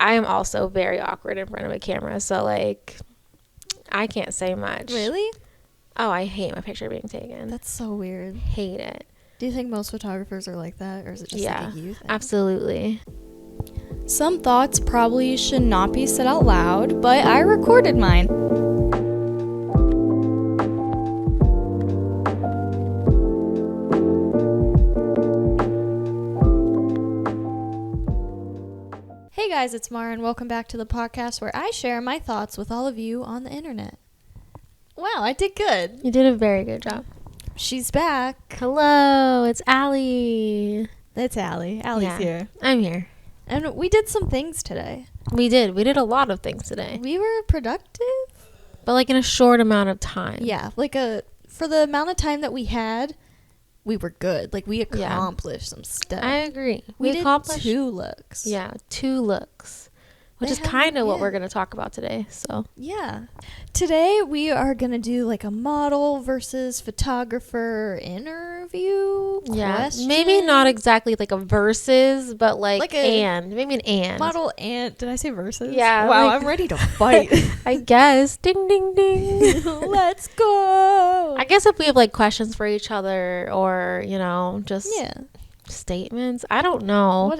I am also very awkward in front of a camera, so like I can't say much. Really? Oh, I hate my picture being taken. That's so weird. Hate it. Do you think most photographers are like that, or is it just like a you thing? Absolutely. Some thoughts probably should not be said out loud, but I recorded mine. Hey guys, it's Mara and welcome back to the podcast where I share my thoughts with all of you on the internet. Wow, I did good. You did a very good job. She's back. Hello, it's Allie. That's Allie. Allie's here. I'm here. And we did some things today. We did a lot of things today, We were productive. but like in a short amount of time. Yeah, for the amount of time that we had, we were good. Like, we accomplished some stuff. I agree. We did accomplished 2 looks. Yeah, 2 looks, which is kind of what we're going to talk about today. So, Yeah. Today we are going to do like a model versus photographer interview question. maybe not exactly like a versus, but like maybe an and. Model and, did I say versus? Yeah. Wow, like, I'm ready to fight. I guess. Ding, ding, ding. Let's go. I guess if we have like questions for each other or, just statements. I don't know.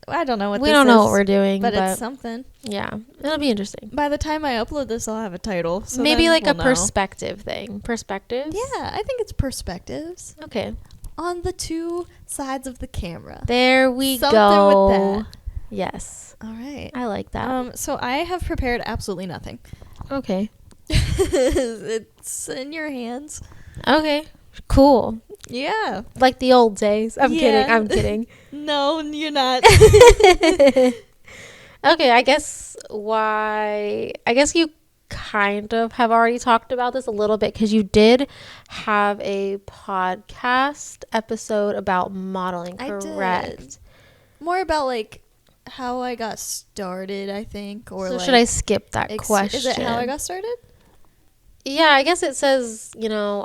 I don't know what we this don't know is, what we're doing, but it's something. Yeah, it'll be interesting. By the time I upload this, I'll have a title. So maybe then like we'll a know. perspective thing. Perspectives? Yeah, I think it's perspectives Okay. on the 2 sides of the camera. There we Something go. with that. Yes. All right. I like that. So I have prepared absolutely nothing. Okay. It's in your hands. Okay. Cool. Yeah. Like the old days. I'm Yeah. kidding. No, you're not. Okay, I guess you kind of have already talked about this a little bit because you did have a podcast episode about modeling, correct? did. More about like how I got started, I think, or So like should I skip that question? Is it how I got started? Yeah, I guess it says,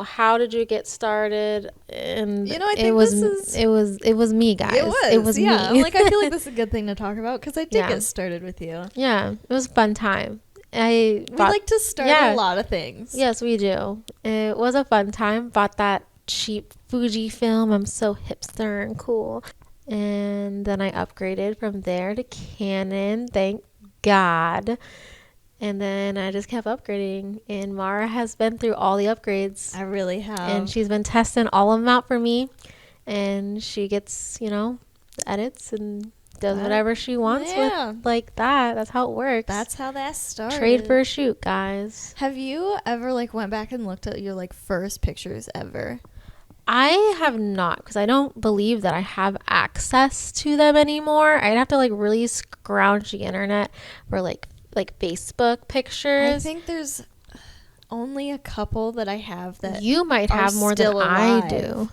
how did you get started? And I think it was it was me, guys. It was me. I'm like, I feel like this is a good thing to talk about because I did Yeah. get started with you. Yeah, it was a fun time. We like to start a lot of things. Yes, we do. It was a fun time. Bought that cheap Fuji film. I'm so hipster and cool. And then I upgraded from there to Canon. Thank God. And then I just kept upgrading. And Mara has been through all the upgrades. I really have. And she's been testing all of them out for me. And she gets, the edits and does whatever she wants with like that. That's how it works. That's how that started. Trade for a shoot, guys. Have you ever went back and looked at your first pictures ever? I have not, because I don't believe that I have access to them anymore. I'd have to really scrounge the internet for like Facebook pictures. I think there's only a couple that I have that you might have more than still I alive. do.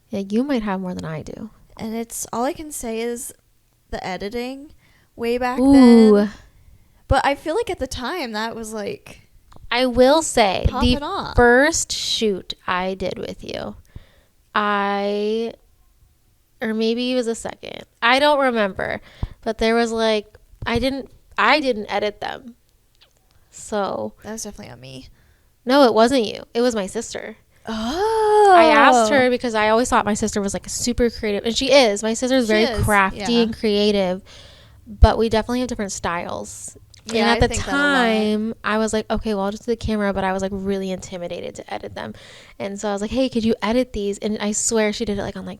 Yeah, you might have more than I do. And it's all I can say is the editing way back Ooh. then. But I feel like at the time that was I will say popping the off. first shoot I did with you, or maybe it was a second. I don't remember, but there was I didn't edit them. So That was definitely on me. no, it wasn't you. It was my sister. Oh. I asked her because I always thought my sister was super creative, and she is. My sister is very crafty and creative, but we definitely have different styles. Yeah, and at I the think that a lot. time, I was like, okay, well, I'll just do the camera, but I was really intimidated to edit them. And so I was like, hey, could you edit these? And I swear she did it on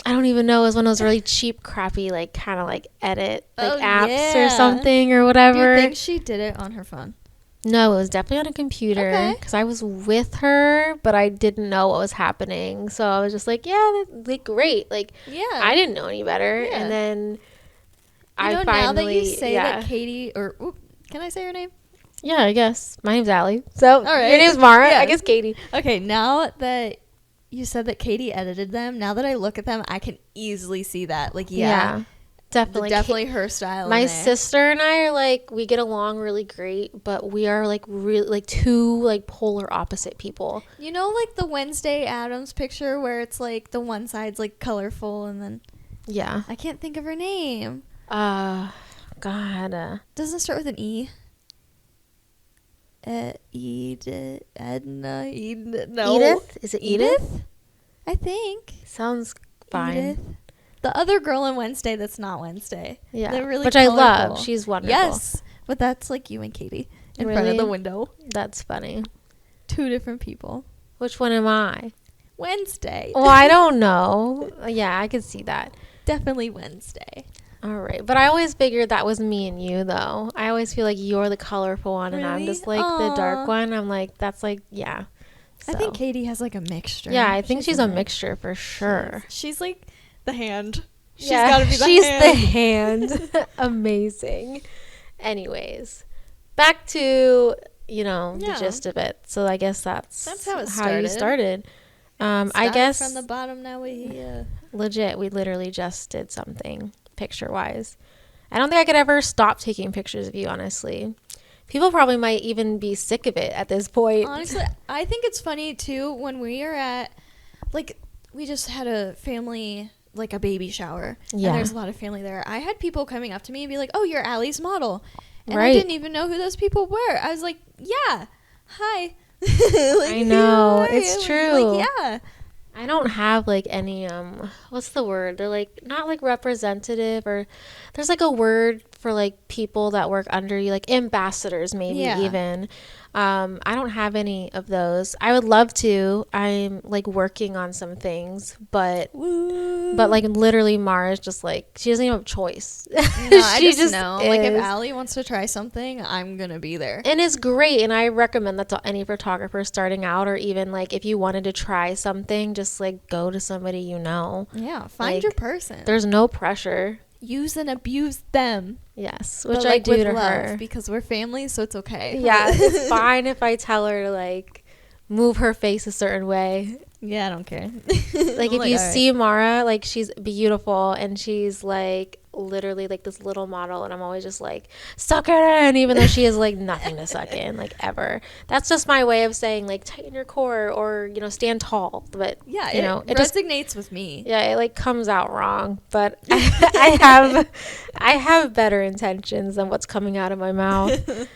I don't even know. It was one of those really cheap, crappy, kind of edit apps or something or whatever. Do you think she did it on her phone? No, it was definitely on a computer Okay. because I was with her, but I didn't know what was happening. So I was just yeah, great. Yeah. I didn't know any better. Yeah. And then now that you say yeah. that Katie, can I say her name? Yeah, I guess. My name's Allie. So right. your name's Mara. Yeah. I guess Katie. Okay, now that you said that Katie edited them, now that I look at them, I can easily see that. Definitely her style. My in there. sister and I are we get along really great, but we are really two polar opposite people. You know, the Wednesday Addams picture where it's the one side's colorful and then Yeah. I can't think of her name. God, God. Doesn't it start with an E? Edna. No. Edith? Is it Edith? I think. Sounds fine. Edith. The other girl in Wednesday that's not Wednesday. Yeah. They're really Which colorful. I love. She's wonderful. Yes. But that's like you and Katie in front of the window. That's funny. 2 different people. Which one am I? Wednesday. Well, I don't know. Yeah, I could see that. Definitely Wednesday. All right. But I always figured that was me and you, though. I always feel like you're the colorful one and I'm just like the dark one. I'm like, that's like, yeah. So. I think Katie has like a mixture. Yeah, I think she's a mixture for sure. She's like the hand. She's got to be the hand. She's the hand. Amazing. Anyways, back to, the gist of it. So I guess that's how you started. I guess from the bottom. Now we legit. We literally just did something picture-wise. I don't think I could ever stop taking pictures of you. Honestly, people probably might even be sick of it at this point. Honestly, I think it's funny too when we are at, like, we just had a family, like a baby shower. Yeah. And there's a lot of family there. I had people coming up to me and be like, "Oh, you're Allie's model," and I didn't even know who those people were. I was like, "Yeah, hi." Like, I know, it's true. Like, yeah. I don't have like any what's the word? They're like not like representative, or there's like a word for like people that work under you, like ambassadors maybe even. I don't have any of those. I would love to. I'm like working on some things, but like literally Mara's just like, she doesn't even have a choice. No, I just know. Like if Allie wants to try something, I'm gonna be there. And it's great, and I recommend that to any photographer starting out, or even like if you wanted to try something, just like go to somebody you know. Yeah, find your person. There's no pressure. Use and abuse them. Yes, which I do to her. Because we're family, so it's okay. Yeah, it's fine if I tell her to like move her face a certain way. Yeah, I don't care. Like if you see Mara, like she's beautiful and she's like literally like this little model, and I'm always just like, suck it in, even though she has like nothing to suck in, like ever. That's just my way of saying like tighten your core, or stand tall. But yeah, it resonates with me. Yeah, it like comes out wrong, but I have better intentions than what's coming out of my mouth.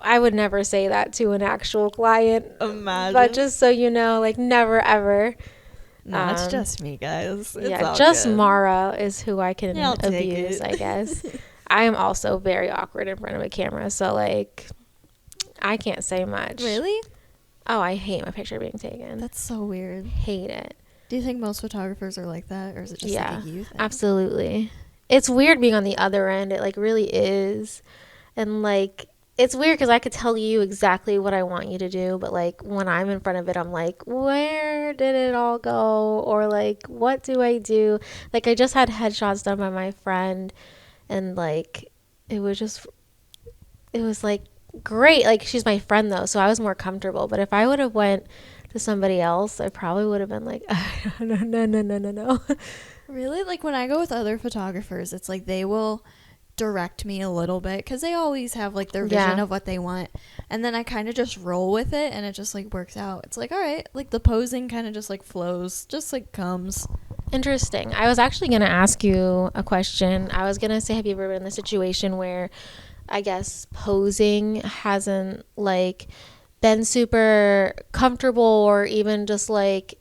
I would never say that to an actual client. Imagine. But just so you know, like never ever. No, it's just me, guys. It's just good. Mara is who I can abuse, I guess. I am also very awkward in front of a camera, so like I can't say much. Really? Oh, I hate my picture being taken. That's so weird. Hate it. Do you think most photographers are like that, or is it just like a you thing? Absolutely. It's weird being on the other end. It like really is. And like it's weird because I could tell you exactly what I want you to do, but like when I'm in front of it, I'm like, where did it all go? Or like, what do I do? Like I just had headshots done by my friend, and like it was like great. Like she's my friend though, so I was more comfortable. But if I would have went to somebody else, I probably would have been like, no. Really? Like when I go with other photographers, it's like they will direct me a little bit because they always have like their vision of what they want, and then I kind of just roll with it, and it just like works out. It's like, all right, like the posing kind of just like flows, just like comes. Interesting. I was actually going to ask you a question. I was going to say, have you ever been in a situation where I guess posing hasn't like been super comfortable, or even just like,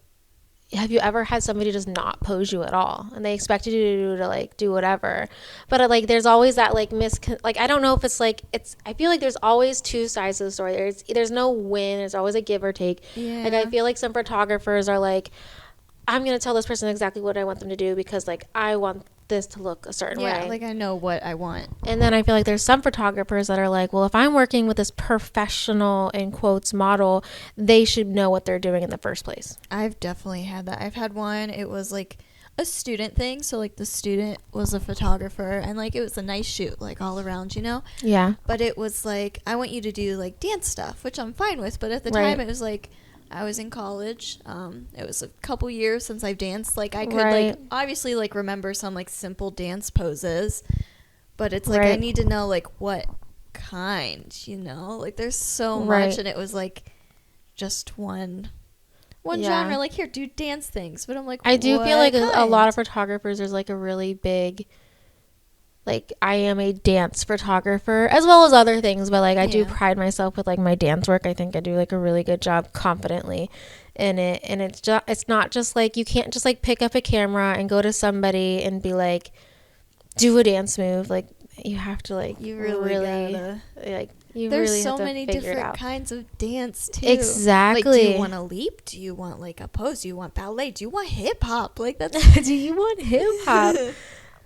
have you ever had somebody just not pose you at all and they expected you to like do whatever? But like there's always that like like I don't know if it's like I feel like there's always two sides of the story. There's no win, there's always a give or take. Yeah. Like I feel like some photographers are like, I'm gonna tell this person exactly what I want them to do because like I want this to look a certain way. Yeah, like I know what I want. And then I feel like there's some photographers that are like, well, if I'm working with this professional in quotes model, they should know what they're doing in the first place. I've definitely had that. I've had one, it was like a student thing, so like the student was a photographer, and like it was a nice shoot like all around, Yeah, but it was like, I want you to do like dance stuff, which I'm fine with, but at the time it was like, I was in college. It was a couple years since I've danced. Like I could like obviously like remember some like simple dance poses, but it's like I need to know like what kind, like there's so much, and it was like just one genre. Like here, do dance things, but I'm like, I do feel like a lot of photographers, there's like a really big like I am a dance photographer as well as other things, but like I do Yeah. pride myself with like my dance work. I think I do like a really good job confidently in it, and it's not just like you can't just like pick up a camera and go to somebody and be like do a dance move. Like you have to like You really gotta. like you There's really so have to many figure it different out. kinds of dance too. Exactly. Like, do you want to leap? Do you want like a pose? Do you want ballet? Do you want hip hop? Like that's. Do you want hip hop?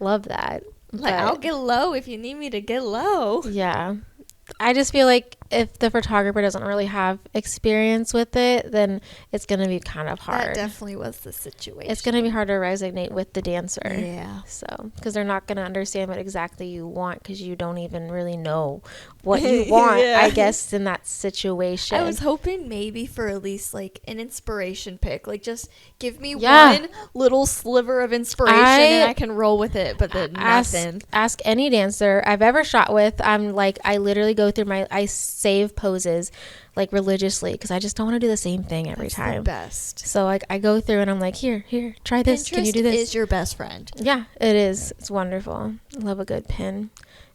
Love that. Like, But- I'll get low if you need me to get low. Yeah. I just feel like if the photographer doesn't really have experience with it, then it's going to be kind of hard. That definitely was the situation. It's going to be hard to resonate with the dancer. Yeah. So, because they're not going to understand what exactly you want because you don't even really know what you want, Yeah. I guess, in that situation. I was hoping maybe for at least like an inspiration pick. Like just give me Yeah. one little sliver of inspiration and I can roll with it, but then nothing. Ask any dancer I've ever shot with. I'm like, I literally go through I save poses like religiously because I just don't want to do the same thing every That's time. the best. So like I go through and I'm like, here, try this. Can you do Pinterest this? is your best friend. Yeah, it is. It's wonderful. I love a good pin.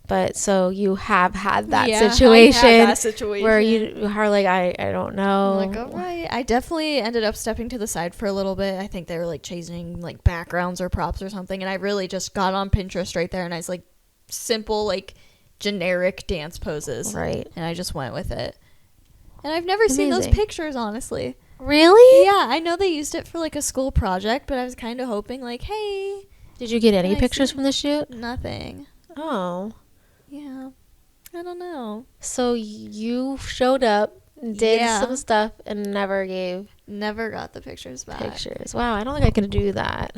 But so you have had that Yeah, situation, I had that situation where you are like, I don't know. I'm like, all right. I definitely ended up stepping to the side for a little bit. I think they were like chasing like backgrounds or props or something, and I really just got on Pinterest right there, and I was like, simple like generic dance poses, Right. and I just went with it. And I've never seen those Amazing. pictures, honestly. Really? Yeah, I know they used it for like a school project, but I was kind of hoping like, hey, Did you get any Can I pictures see? from the shoot? nothing. Oh. Yeah, I don't know. So you showed up, did Yeah. some stuff, and never gave Never got the pictures back. pictures. Wow, I don't think I could do that.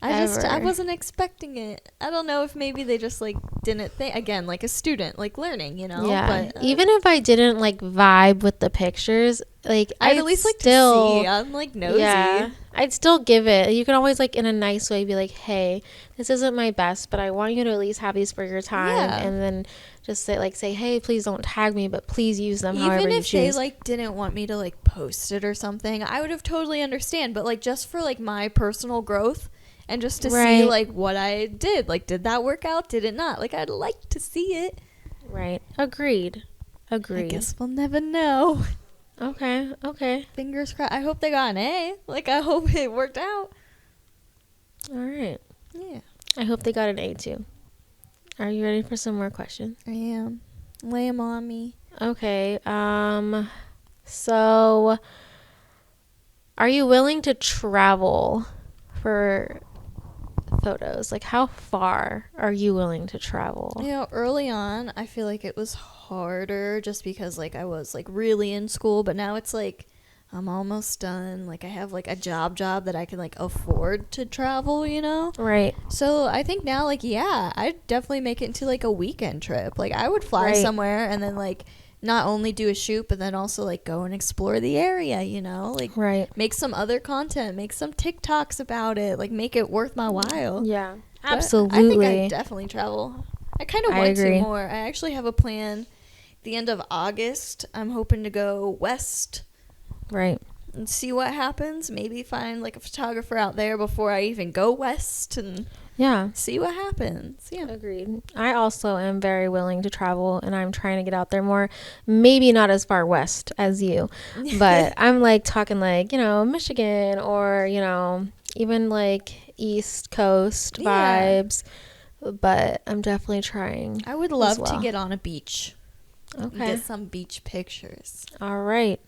I Ever. wasn't expecting it. I don't know if maybe they just like didn't think, again, like a student like learning, you know. Yeah. But Even if I didn't like vibe with the pictures, like I'd at least like still, to see. I'm like nosy. yeah, I'd still give it. You can always like in a nice way be like, hey, this isn't my best, but I want you to at least have these for your time, Yeah. and then just say, hey, please don't tag me, but please use them however Even you if they choose. like didn't want me to like post it or something, I would have totally understand. But like just for like my personal growth and just to see Right. like what I did, like did that work out? Did it not? Like I'd like to see it. Right. Agreed. I guess we'll never know. Okay. Fingers crossed. I hope they got an A. Like I hope it worked out. All right. Yeah, I hope they got an A too. Are you ready for some more questions? I am. Lay 'em on me. Okay. So are you willing to travel for photos? Like how far are you willing to travel? You know, early on, I feel like it was harder just because like I was like really in school, but now it's like I'm almost done. Like I have like a job that I can like afford to travel, you know? Right. So I think now like yeah, I'd definitely make it into like a weekend trip. Like I would fly Right. somewhere and then like not only do a shoot but then also like go and explore the area, you know? Like Right. make some other content, make some TikToks about it, like make it worth my while. Yeah. But Absolutely. I think I definitely travel. I kind of I want agree. to more. I actually have a plan. The end of August, I'm hoping to go west Right. and see what happens. Maybe find like a photographer out there before I even go west and Yeah. see what happens. Yeah. Agreed. I also am very willing to travel and I'm trying to get out there more. Maybe not as far west as you, but I'm like talking like, Michigan or, even like East Coast Yeah. vibes. But I'm definitely trying. I would love well. to get on a beach and Okay. get some beach pictures. All right.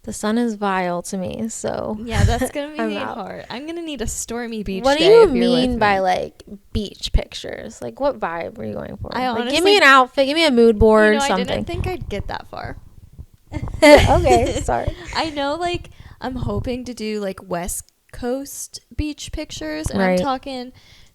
The sun is vile to me, so Yeah, that's going to I'm be out. hard. I'm going to need a stormy beach What do day you if you're with mean by me. like beach pictures? Like what vibe were you going for? I Like, give honestly- me an outfit, give me a mood board, I something. didn't think I'd get that far. Okay, sorry. I know, like, I'm hoping to do, like, West Coast beach pictures, and Right. I'm talking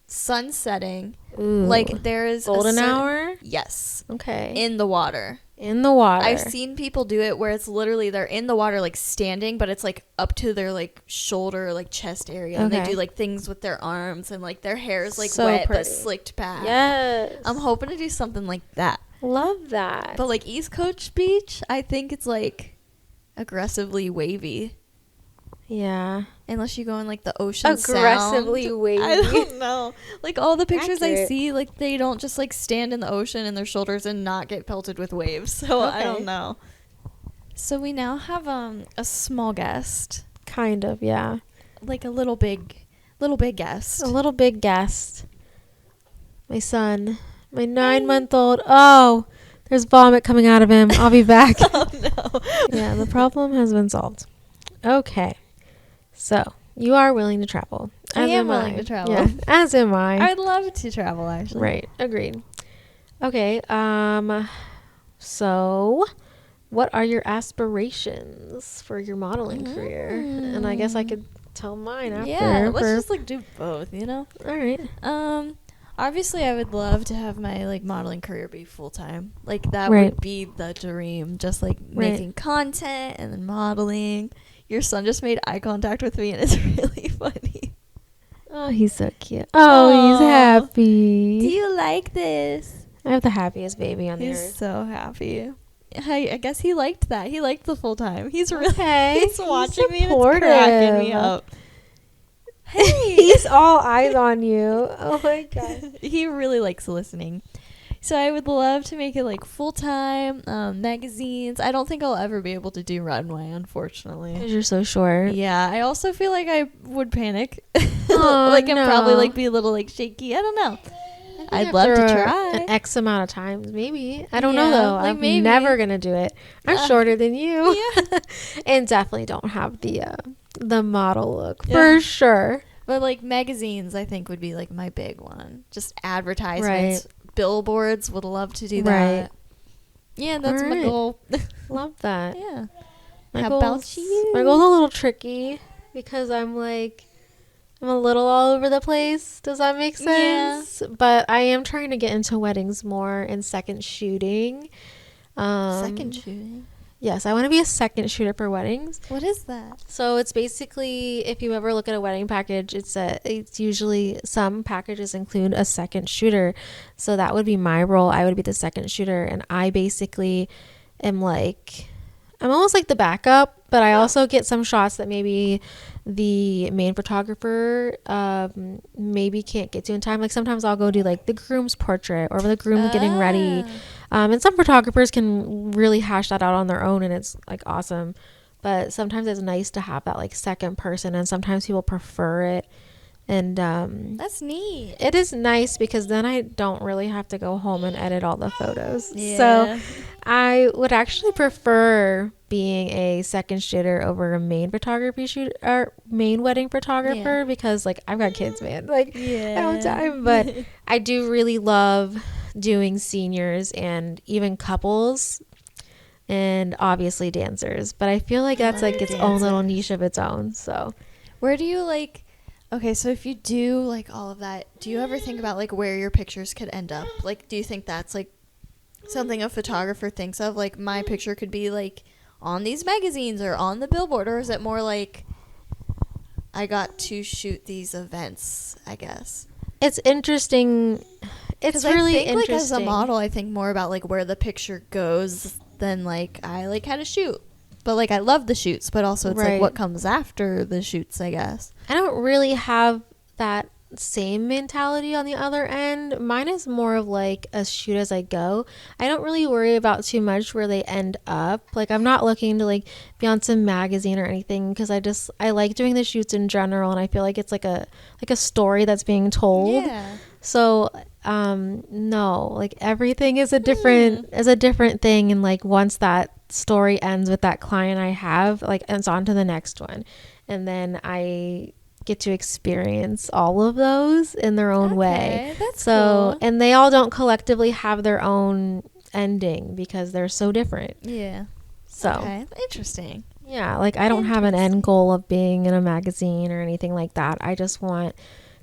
sun setting. Ooh. Like, there is golden a certain- hour? Yes. Okay. In the water. In the water. I've seen people do it where it's literally they're in the water, like, standing, but it's, like, up to their, like, shoulder, like, chest area. And they Okay. do, like, things with their arms, and, like, their hair is, like, So wet but pretty. slicked back. Yes. I'm hoping to do something like that. Love that. But, like, East Coast Beach, I think it's, like, aggressively wavy. Yeah. Unless you go in like the ocean Aggressively sound. wavy. I don't know. Like all the pictures I Accurate. see, like they don't just like stand in the ocean in their shoulders and not get pelted with waves. So I Okay. don't know. So we now have a small guest, Kind of, yeah. like a little big guest. A little big guest. My son. My 9-month-old. Oh, there's vomit coming out of him. I'll be back. Oh no. Yeah, the problem has been solved. Okay. So, you are willing to travel. I am willing to travel. Yeah, as am I. I'd love to travel actually. Right. Agreed. Okay. So, what are your aspirations for your modeling career? And I guess I could tell mine after. Yeah, let's just like do both, you know? All right. Obviously I would love to have my like modeling career be full time. Like that Right. would be the dream. Just like Right. making content and then modeling. Your son just made eye contact with me and it's really funny. Oh, he's so cute. Oh, he's Aw. happy. Do you like this? I have the happiest baby on the He's earth. so happy. I guess he liked that. He liked the full time. He's really Okay. he's watching me and it's supportive. cracking me up. Hey. He's all eyes on you. Oh my god. He really likes listening. So I would love to make it like full time, magazines. I don't think I'll ever be able to do runway, unfortunately. Because you're so short. Yeah, I also feel like I would panic. Oh, like and probably no. like be a little like shaky. I don't know. I'd After love to try. an X amount of times, maybe. I don't know Yeah, though. like I'm maybe. never gonna do it. I'm Yeah. shorter than you. Yeah. And definitely don't have the model look Yeah. for sure. But like magazines, I think would be like my big one. Just advertisements, billboards. Would love to do that. Right. Yeah, that's my Alright. goal. Love that. Yeah. My How goal's- about you? My goal's a little tricky because I'm a little all over the place. Does that make Yeah. sense? But I am trying to get into weddings more and second shooting. Second shooting. Yes, I want to be a second shooter for weddings. What is that? So it's basically, if you ever look at a wedding package, it's usually some packages include a second shooter. So that would be my role. I would be the second shooter, and I basically am like, I'm almost like the backup, but I also get some shots that maybe the main photographer maybe can't get to in time. Like sometimes I'll go do like the groom's portrait or the groom getting ready. And some photographers can really hash that out on their own and it's like awesome. But sometimes it's nice to have that like second person, and sometimes people prefer it. And That's neat. it is nice because then I don't really have to go home and edit all the photos. Yeah. So I would actually prefer being a second shooter over a main photography shoot or main wedding photographer Yeah. because like I've got kids, man. Like Yeah. I don't have time, but I do really love doing seniors and even couples and obviously dancers. But I feel like that's like its own little niche of its own. So Where do you like? Okay, so if you do like all of that, do you ever think about like where your pictures could end up? Like, do you think that's like something a photographer thinks of? Like, my picture could be like on these magazines or on the billboard, or is it more like I got to shoot these events? I guess it's interesting. It's really I think, interesting. like as a model, I think more about like where the picture goes than like I like how to shoot. But like I love the shoots, but also it's Right. like what comes after the shoots, I guess. I don't really have that same mentality on the other end. Mine is more of like a shoot as I go. I don't really worry about too much where they end up. Like I'm not looking to like be on some magazine or anything because I like doing the shoots in general, and I feel like it's like a story that's being told. Yeah. So no, like everything is a different thing, and like once that story ends with that client I have, like it's on to the next one, and then I get to experience all of those in their own way. That's So cool. and they all don't collectively have their own ending because they're so different. Yeah. So Okay. Interesting. yeah, like I don't have an end goal of being in a magazine or anything like that. I just want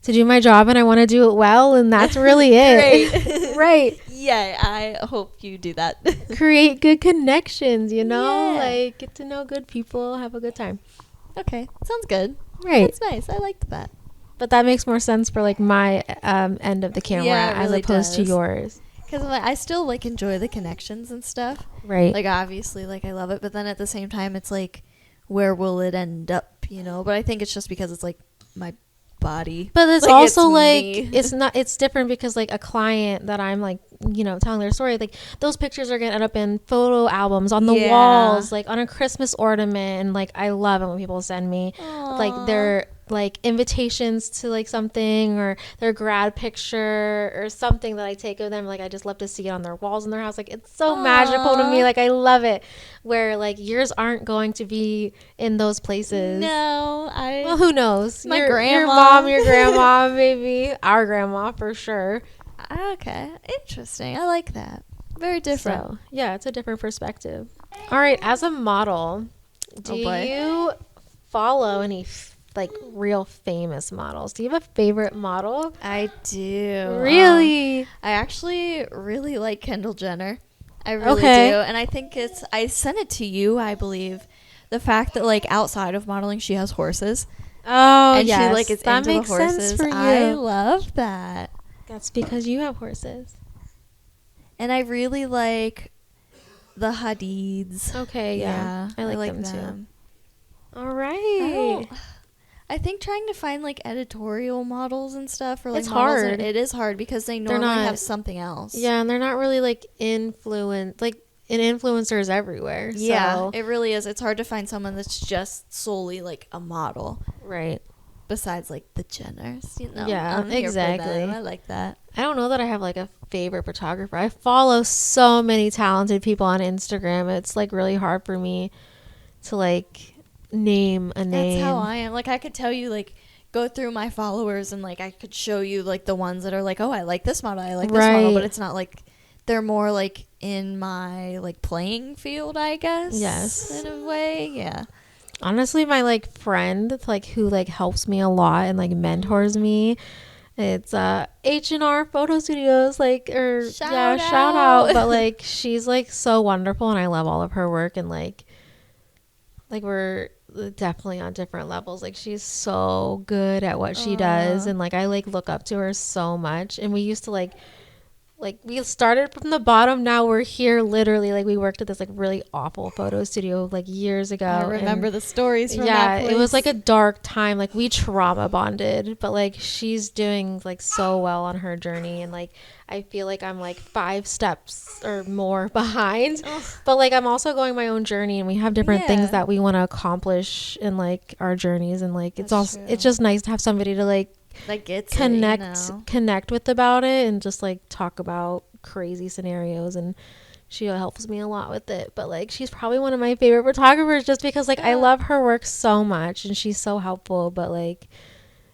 to do my job and I want to do it well, and that's really it. Right. Yeah, I hope you do that. Create good connections, you know? Yeah. Like get to know good people, have a good time. Okay. Sounds good. Right. That's nice. I liked that. But that makes more sense for like my end of the camera Yeah, it as really opposed to does. yours. Because I still like enjoy the connections and stuff. Right. Like obviously, like I love it, but then at the same time, it's like, where will it end up? you know, but I think it's just because it's like my body. But it's like, also like me. it's different because like a client that I'm like, you know, telling their story, like those pictures are gonna end up in photo albums on the walls, like on a Christmas ornament, and like I love it when people send me like their like invitations to like something or their grad picture or something that I take of them. Like I just love to see it on their walls in their house. Like it's so magical to me. Like I love it. Where like yours aren't going to be in those places. No, well, who knows? My your grandma. mom, your grandma, maybe our grandma for sure. Okay, interesting. I like that. Very different. So, yeah, it's a different perspective. All right, as a model, do you follow any like real famous models? Do you have a favorite model? I do. Really? I actually really like Kendall Jenner. I really do. And I think I sent it to you, I believe. The fact that like outside of modeling she has horses. Oh, and yes. she like is that into makes the horses. Sense for you. I love that. That's because you have horses. And I really like the Hadids. Okay, yeah. I like them too. All right. I think trying to find like editorial models and stuff or like it's models, hard. it is hard because they normally have something else. Yeah, and they're not really like influencers everywhere. Yeah, so. it really is. It's hard to find someone that's just solely like a model. Right. Besides like the Jenners, you know. Yeah, I'm here exactly. for them. I like that. I don't know that I have like a favorite photographer. I follow so many talented people on Instagram. It's like really hard for me to like name a name. That's how I am. Like I could tell you like go through my followers and like I could show you like the ones that are like, oh, I like this model, I like this model, but it's not like they're more like in my like playing field, I guess. Yes. In a way, yeah. Honestly, my like friend like who like helps me a lot and like mentors me, it's H&R Photo Studios, like shout out. But like she's like so wonderful and I love all of her work, and like we're definitely on different levels. Like she's so good at what she does, and like I like look up to her so much. And we used to like we started from the bottom. Now we're here literally. Like we worked at this like really awful photo studio like years ago. I remember the stories from that place. It was like a dark time. Like we trauma bonded, but like she's doing like so well on her journey, and like I feel like I'm like 5 steps or more behind. But like I'm also going my own journey, and we have different things that we want to accomplish in like our journeys, and like it's just nice to have somebody to like gets connect with about it, and just like talk about crazy scenarios, and she helps me a lot with it. But like she's probably one of my favorite photographers just because like I love her work so much, and she's so helpful. But like,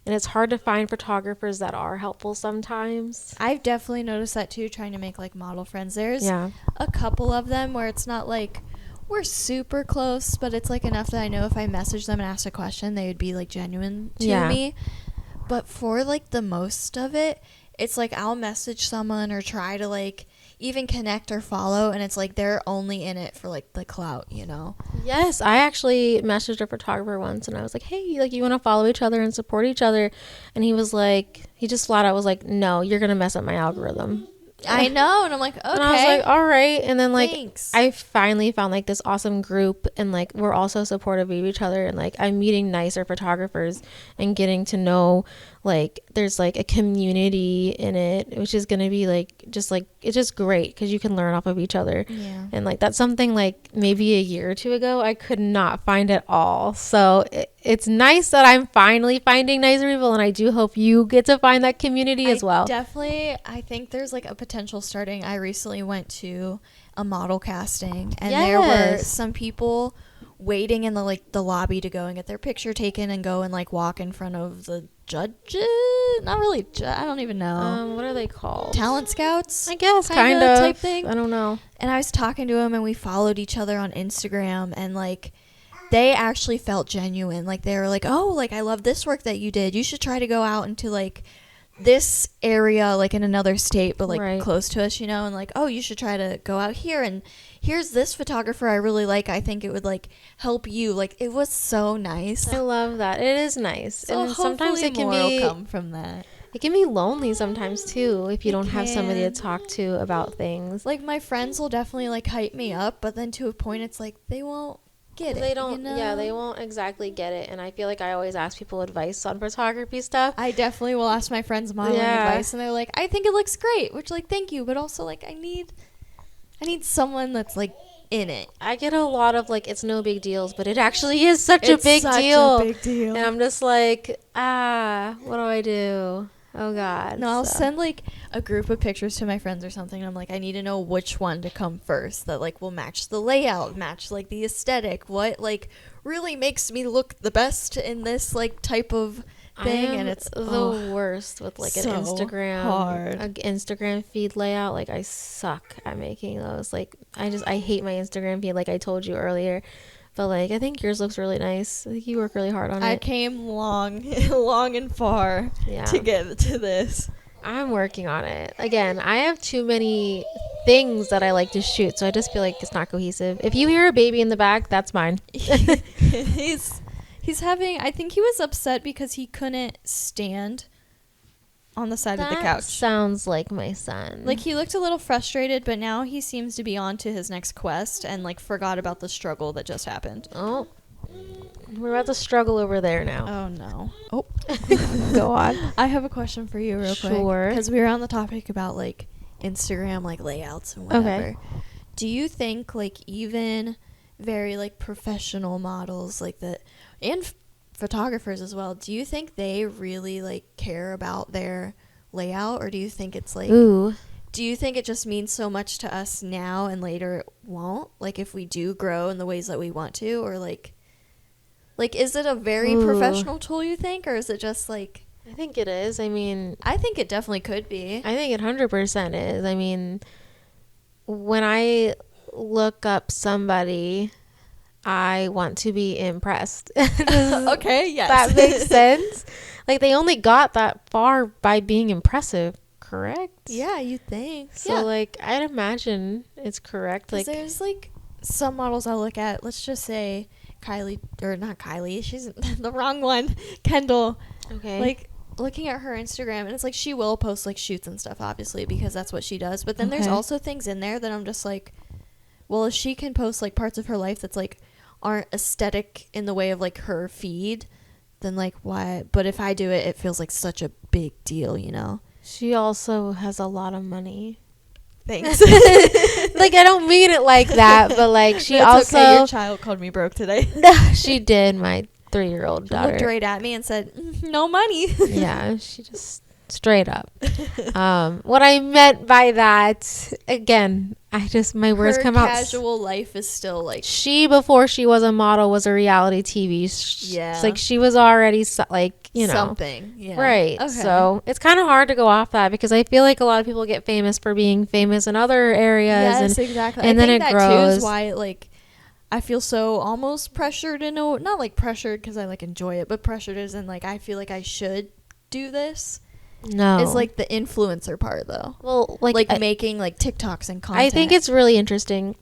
and it's hard to find photographers that are helpful sometimes. I've definitely noticed that too, trying to make like model friends. There's a couple of them where it's not like we're super close, but it's like enough that I know if I message them and ask a question, they would be like genuine to me. But for like the most of it, it's like I'll message someone or try to like even connect or follow, and it's like they're only in it for like the clout, you know? Yes, I actually messaged a photographer once, and I was like, hey, like you want to follow each other and support each other? And he was like, he just flat out was like, no, you're gonna mess up my algorithm. I know, and I'm like, okay. And I was like, all right. And then like thanks. I finally found like this awesome group, and like we're also supportive of each other, and like I'm meeting nicer photographers and getting to know like there's like a community in it, which is gonna be like just like it's just great because you can learn off of each other. And like that's something like maybe a year or two ago I could not find at all. So it's nice that I'm finally finding nicer people, and I do hope you get to find that community as well. Definitely, I think there's like a potential starting. I recently went to a model casting, and there were some people waiting in the lobby to go and get their picture taken and go and like walk in front of the judges. Not really. I don't even know. What are they called? Talent scouts, I guess, kind of type thing. I don't know. And I was talking to him, and we followed each other on Instagram, and like they actually felt genuine. Like they were like, oh, like I love this work that you did. You should try to go out into like this area, like in another state, but like close to us, you know, and like, oh, you should try to go out here, and here's this photographer I really like. I think it would like help you. Like it was so nice. I love that. It is nice. So and sometimes it can be come from that. It can be lonely sometimes too if you don't have somebody to talk to about things. Like my friends will definitely like hype me up, but then to a point it's like they won't get it. They don't, you know? yeah, they won't exactly get it. And I feel like I always ask people advice on photography stuff. I definitely will ask my friends modeling advice, and they're like, I think it looks great, which, like, thank you, but also, like, I need someone that's, like, in it. I get a lot of, like, it's no big deals, but it actually is such a big deal. It's such a big deal. And I'm just like, what do I do? Oh, God. No, I'll send, like, a group of pictures to my friends or something. I'm like, I need to know which one to come first that, like, will match the layout, match, like, the aesthetic. What, like, really makes me look the best in this, like, type of thing. And it's the worst with, like, so an hard. Instagram feed layout. Like, I suck at making those. Like, I hate my Instagram feed, like I told you earlier. But, like, I think yours looks really nice. I think you work really hard on it. I came long and far to get to this. I'm working on it. Again, I have too many things that I like to shoot, so I just feel like it's not cohesive. If you hear a baby in the back, that's mine. He's having, I think he was upset because he couldn't stand on the side of the couch. Sounds like my son. Like, he looked a little frustrated, but now he seems to be on to his next quest and, like, forgot about the struggle that just happened. Oh, we're about to struggle over there now. Oh, no. Oh. Go on. I have a question for you real quick. Sure. Because we were on the topic about, like, Instagram, like, layouts and whatever. Okay. Do you think, like, even very, like, professional models like that, and photographers as well, do you think they really, like, care about their layout, or do you think it's like, ooh, do you think it just means so much to us now and later it won't, like, if we do grow in the ways that we want to, or like is it a very professional tool, you think, or is it just like, I think it is. I mean, I think it definitely could be. I think it 100% is. I mean, when I look up somebody, I want to be impressed. Okay, yes. That makes sense. Like, they only got that far by being impressive, correct? Yeah, you think. So, yeah. like, I'd imagine it's correct. Like, there's, like, some models I'll look at, let's just say Kylie, or not Kylie, she's the wrong one, Kendall. okay. Like, looking at her Instagram, and it's like, she will post, like, shoots and stuff, obviously, because that's what she does. But then there's also things in there that I'm just like, well, if she can post, like, parts of her life that's, like, aren't aesthetic in the way of, like, her feed, then, like, why? But if I do it, it feels like such a big deal, you know? She also has a lot of money. Thanks. Like, I don't mean it like that, but, like, she That's also... okay, your child called me broke today. She did, my 3-year-old daughter. Looked right at me and said, no money. Yeah, she just straight up. What I meant by that, again, my words come out. Her casual life is still like, She, before she was a model, was a reality TV. Yeah. It's like she was already like, you know. something. Yeah. Right. Okay. So it's kind of hard to go off that, because I feel like a lot of people get famous for being famous in other areas. Yes, and, exactly. And I then think it that grows. too is why, like, I feel so almost pressured in a, not like pressured because I, like, enjoy it, but pressured as in, like, I feel like I should do this. No. It's like the influencer part, though. Well, Like making, like, TikToks and content. I think it's really interesting,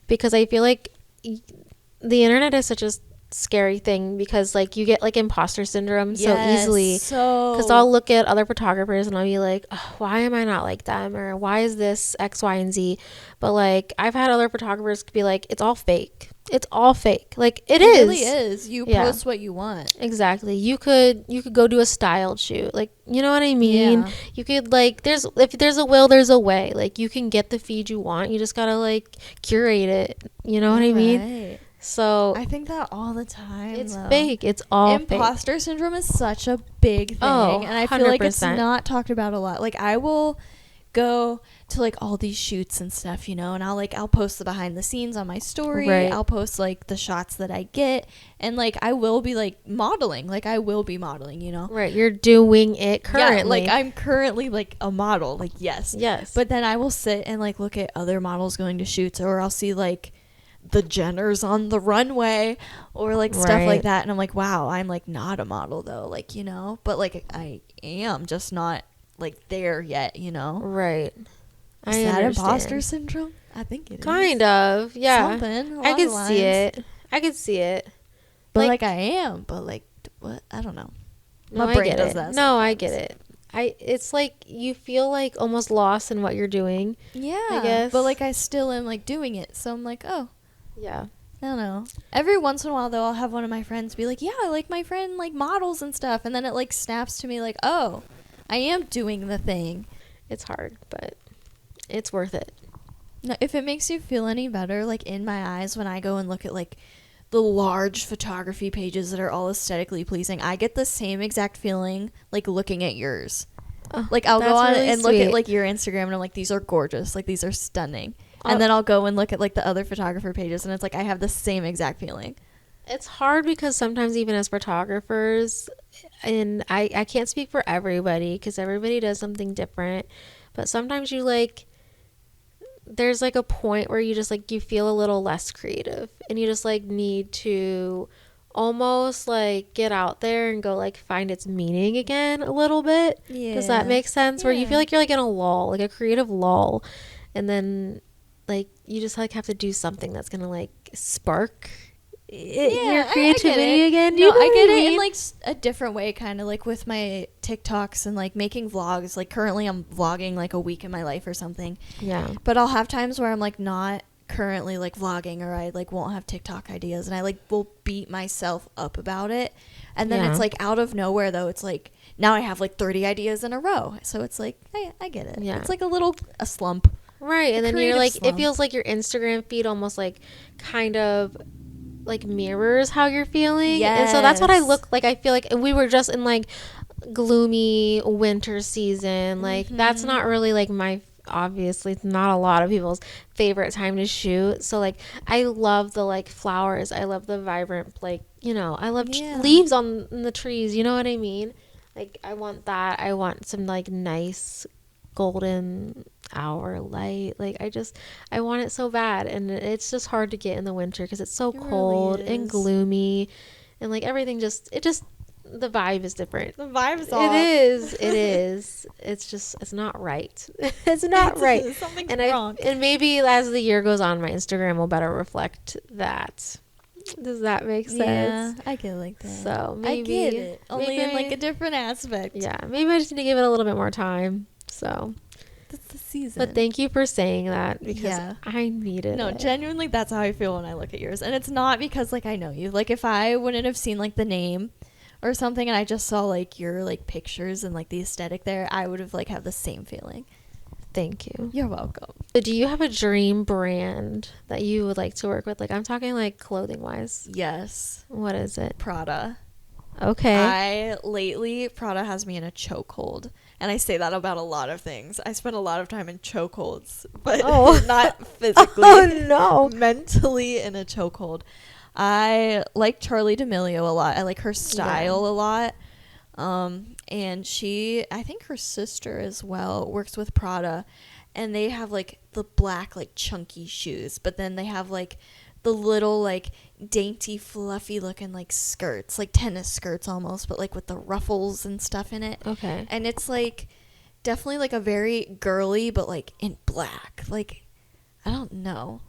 because I feel like the internet is such a scary thing, because, like, you get, like, imposter syndrome so easily. Because I'll look at other photographers and I'll be like, oh, why am I not like them, or why is this X, Y, and Z? But, like, I've had other photographers be like, it's all fake. It's all fake. Like, it is. really is. You post what you want. Exactly. You could go do a styled shoot. Like, you know what I mean? Yeah. You could, like, if there's a will, there's a way. Like, you can get the feed you want. You just gotta, like, curate it. You know what I mean? Right. So I think that all the time. it's though. fake. It's all fake. Imposter syndrome is such a big thing, Oh, and I feel like it's 100%. not talked about a lot. Like, I will go to, like, all these shoots and stuff, you know, and I'll post the behind the scenes on my story. Right. I'll post, like, the shots that I get, and, like, I will be, like, modeling. Like, I will be modeling, you know. Right. You're doing it currently. Yeah, like, I'm currently, like, a model. Like, yes. Yes. But then I will sit and, like, look at other models going to shoots, or I'll see, like, the Jenners on the runway, or, like, stuff Right. like that, and I'm like, wow, I'm, like, not a model though, like, you know, but, like, I am just not, like, there yet, you know. Right. Is that imposter syndrome? I think it is. Kind of. Yeah. Something. I could along the see lines. it. I could see it. But, like, I am, but, like, what? I don't know. No, My I brain get does it. that No, I sometimes. get it. It's like you feel like almost lost in what you're doing. Yeah. I guess. But, like, I still am, like, doing it, so I'm like, oh, Yeah. don't know. Every once in a while, though, I'll have one of my friends be like, yeah, like my friend like models and stuff. And then it like snaps to me like, oh, I am doing the thing. It's hard, but it's worth it. No, if it makes you feel any better, like in my eyes, when I go and look at like the large photography pages that are all aesthetically pleasing, I get the same exact feeling like looking at yours. Oh, Like I'll go on really and look sweet. at like your Instagram and I'm like, these are gorgeous. Like these are stunning. And then I'll go and look at like the other photographer pages and it's like I have the same exact feeling. It's hard because sometimes even as photographers, and I can't speak for everybody because everybody does something different, but sometimes you like, there's like a point where you just like, you feel a little less creative and you just like need to almost like get out there and go like find its meaning again a little bit. Yeah. Does that make sense? Where you Yeah. feel like you're like in a lull, like a creative lull, and then like you just like have to do something that's gonna like spark your I creativity get it. again. Do No, you know I what get it mean? in like a different way, kind of like with my TikToks and like making vlogs. Like currently I'm vlogging like a week in my life or something. Yeah. But I'll have times where I'm like not currently like vlogging, or I like won't have TikTok ideas, and I like will beat myself up about it. And then Yeah. it's like out of nowhere though, it's like now I have like 30 ideas in a row. So it's like I get it. Yeah. It's like a slump. Right. And then you're creative like, slump. it feels like your Instagram feed almost like kind of like mirrors how you're feeling. And so that's what I Yes. look like. I feel like, and we were just in like gloomy winter season. Like that's Mm-hmm. not really like my, obviously it's not a lot of people's favorite time to shoot. So like I love the like flowers. I love the vibrant, like, you know, I love Yeah. leaves on the trees. You know what I mean? Like I want that. I want some like nice golden hour light. Like I want it so bad, and it's just hard to get in the winter because it's so It really cold and is. gloomy, and like everything just the vibe is different. The vibe's It is it's not right. It's not right. Something's And wrong. and maybe as the year goes on, my Instagram will better reflect that. Does that make sense? Yeah, I get it like that. So maybe I get it. Only in like maybe- a different aspect. yeah, maybe I just need to give it a little bit more time. So, That's the season. but thank you for saying that because Yeah. I needed No, it. genuinely, that's how I feel when I look at yours. And it's not because, like, I know you. Like, if I wouldn't have seen, like, the name or something and I just saw, like, your, like, pictures and, like, the aesthetic there, I would have, like, have the same feeling. Thank you. You're welcome. So do you have a dream brand that you would like to work with? Like I'm talking like clothing wise. Yes. What is it? Prada. Okay. Lately, Prada has me in a chokehold. And I say that about a lot of things. I spend a lot of time in chokeholds, but Oh. not physically. Oh no. Mentally in a chokehold. I like Charlie D'Amelio a lot. I like her style a lot. And I think her sister as well works with Prada, and they have like the black like chunky shoes, but then they have like the little like dainty fluffy looking like skirts, like tennis skirts almost, but like with the ruffles and stuff in it. Okay. And it's like definitely like a very girly, but like in black. Like I don't know.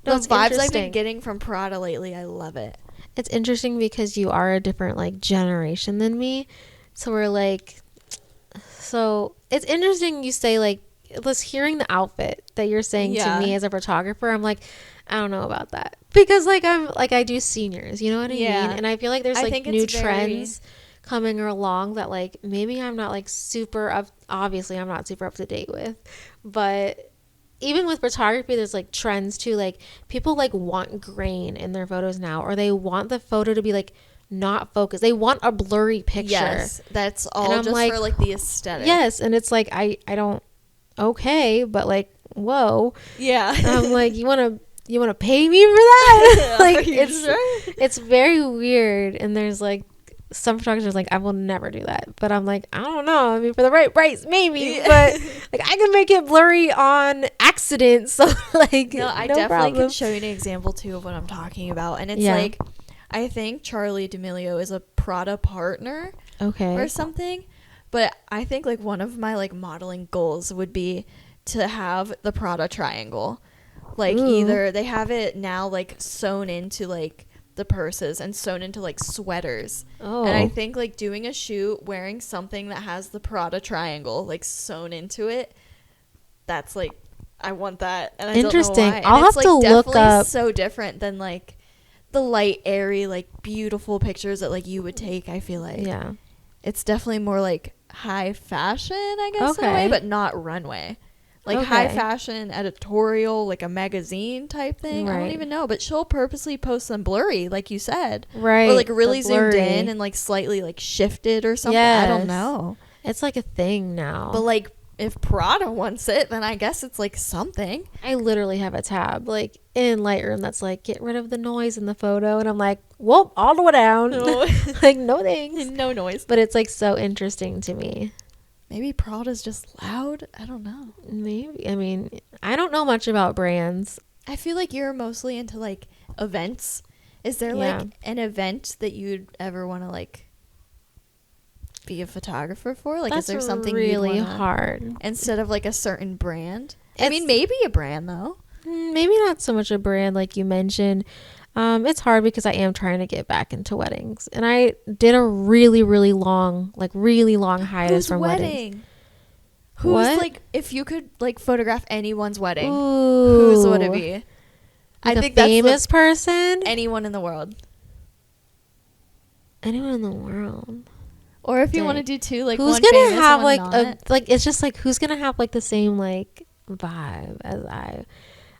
No, The it's vibes I've interesting. been getting from Prada lately, I love it. It's interesting because you are a different like generation than me. So we're like, so it's interesting you say like, just hearing the outfit that you're saying Yeah. to me as a photographer, I'm like, I don't know about that because like I do seniors, you know what I Yeah. mean? And I feel like there's I like think new it's very- trends coming along that like maybe I'm not like super up, obviously I'm not super up to date with, but even with photography, there's like trends too. Like people like want grain in their photos now, or they want the photo to be like not focused. They want a blurry picture. Yes, that's all And I'm just like, for like the aesthetic. Yes, and it's like I don't, okay, but like whoa. Yeah. I'm like you want to pay me for that? Like Are you sure? it's very weird, and there's like some photographers like I will never do that, but I'm like I don't know. I mean, for the right price, maybe, Yeah. but like I can make it blurry on accident. So like No, I no definitely problem. can show you an example too of what I'm talking about. And it's Yeah. like, I think Charlie D'Amelio is a Prada partner Okay. or something. But I think like one of my like modeling goals would be to have the Prada triangle. Like Ooh. either they have it now like sewn into like the purses and sewn into like sweaters. Oh. And I think like doing a shoot wearing something that has the Prada triangle like sewn into it, that's like I want that. And I Interesting. don't know why. And I'll it's, have to like, look definitely up- so different than like the light, airy, like beautiful pictures that like you would take. I feel like it's definitely more like high fashion, I guess, in a way, but not runway. Like high fashion, editorial, like a magazine type thing. I don't even know, but she'll purposely post them blurry, like you said, right? Or like really zoomed in and like slightly like shifted or something. I don't know. It's like a thing now. But like, if Prada wants it, then I guess it's like something. I literally have a tab like in Lightroom that's like, get rid of the noise in the photo, and I'm like, whoop, all the way down. No. Like, no thanks. No noise. But it's like so interesting to me. Maybe Prada's just loud. I don't know. Maybe. I mean, I don't know much about brands. I feel like you're mostly into like events. Is there like an event that you'd ever want to like be a photographer for? Like, That's is there something really hard instead of like a certain brand? I mean, maybe a brand though. Maybe not so much a brand like you mentioned. It's hard because I am trying to get back into weddings, and I did a really long hiatus from weddings. Who's what? Like, if you could like photograph anyone's wedding, Ooh. whose would it be? Like I think famous person. Anyone in the world. Anyone in the world. Or if you want to do two, like who's one gonna famous have and one like not. like it's just like who's gonna have like the same like vibe as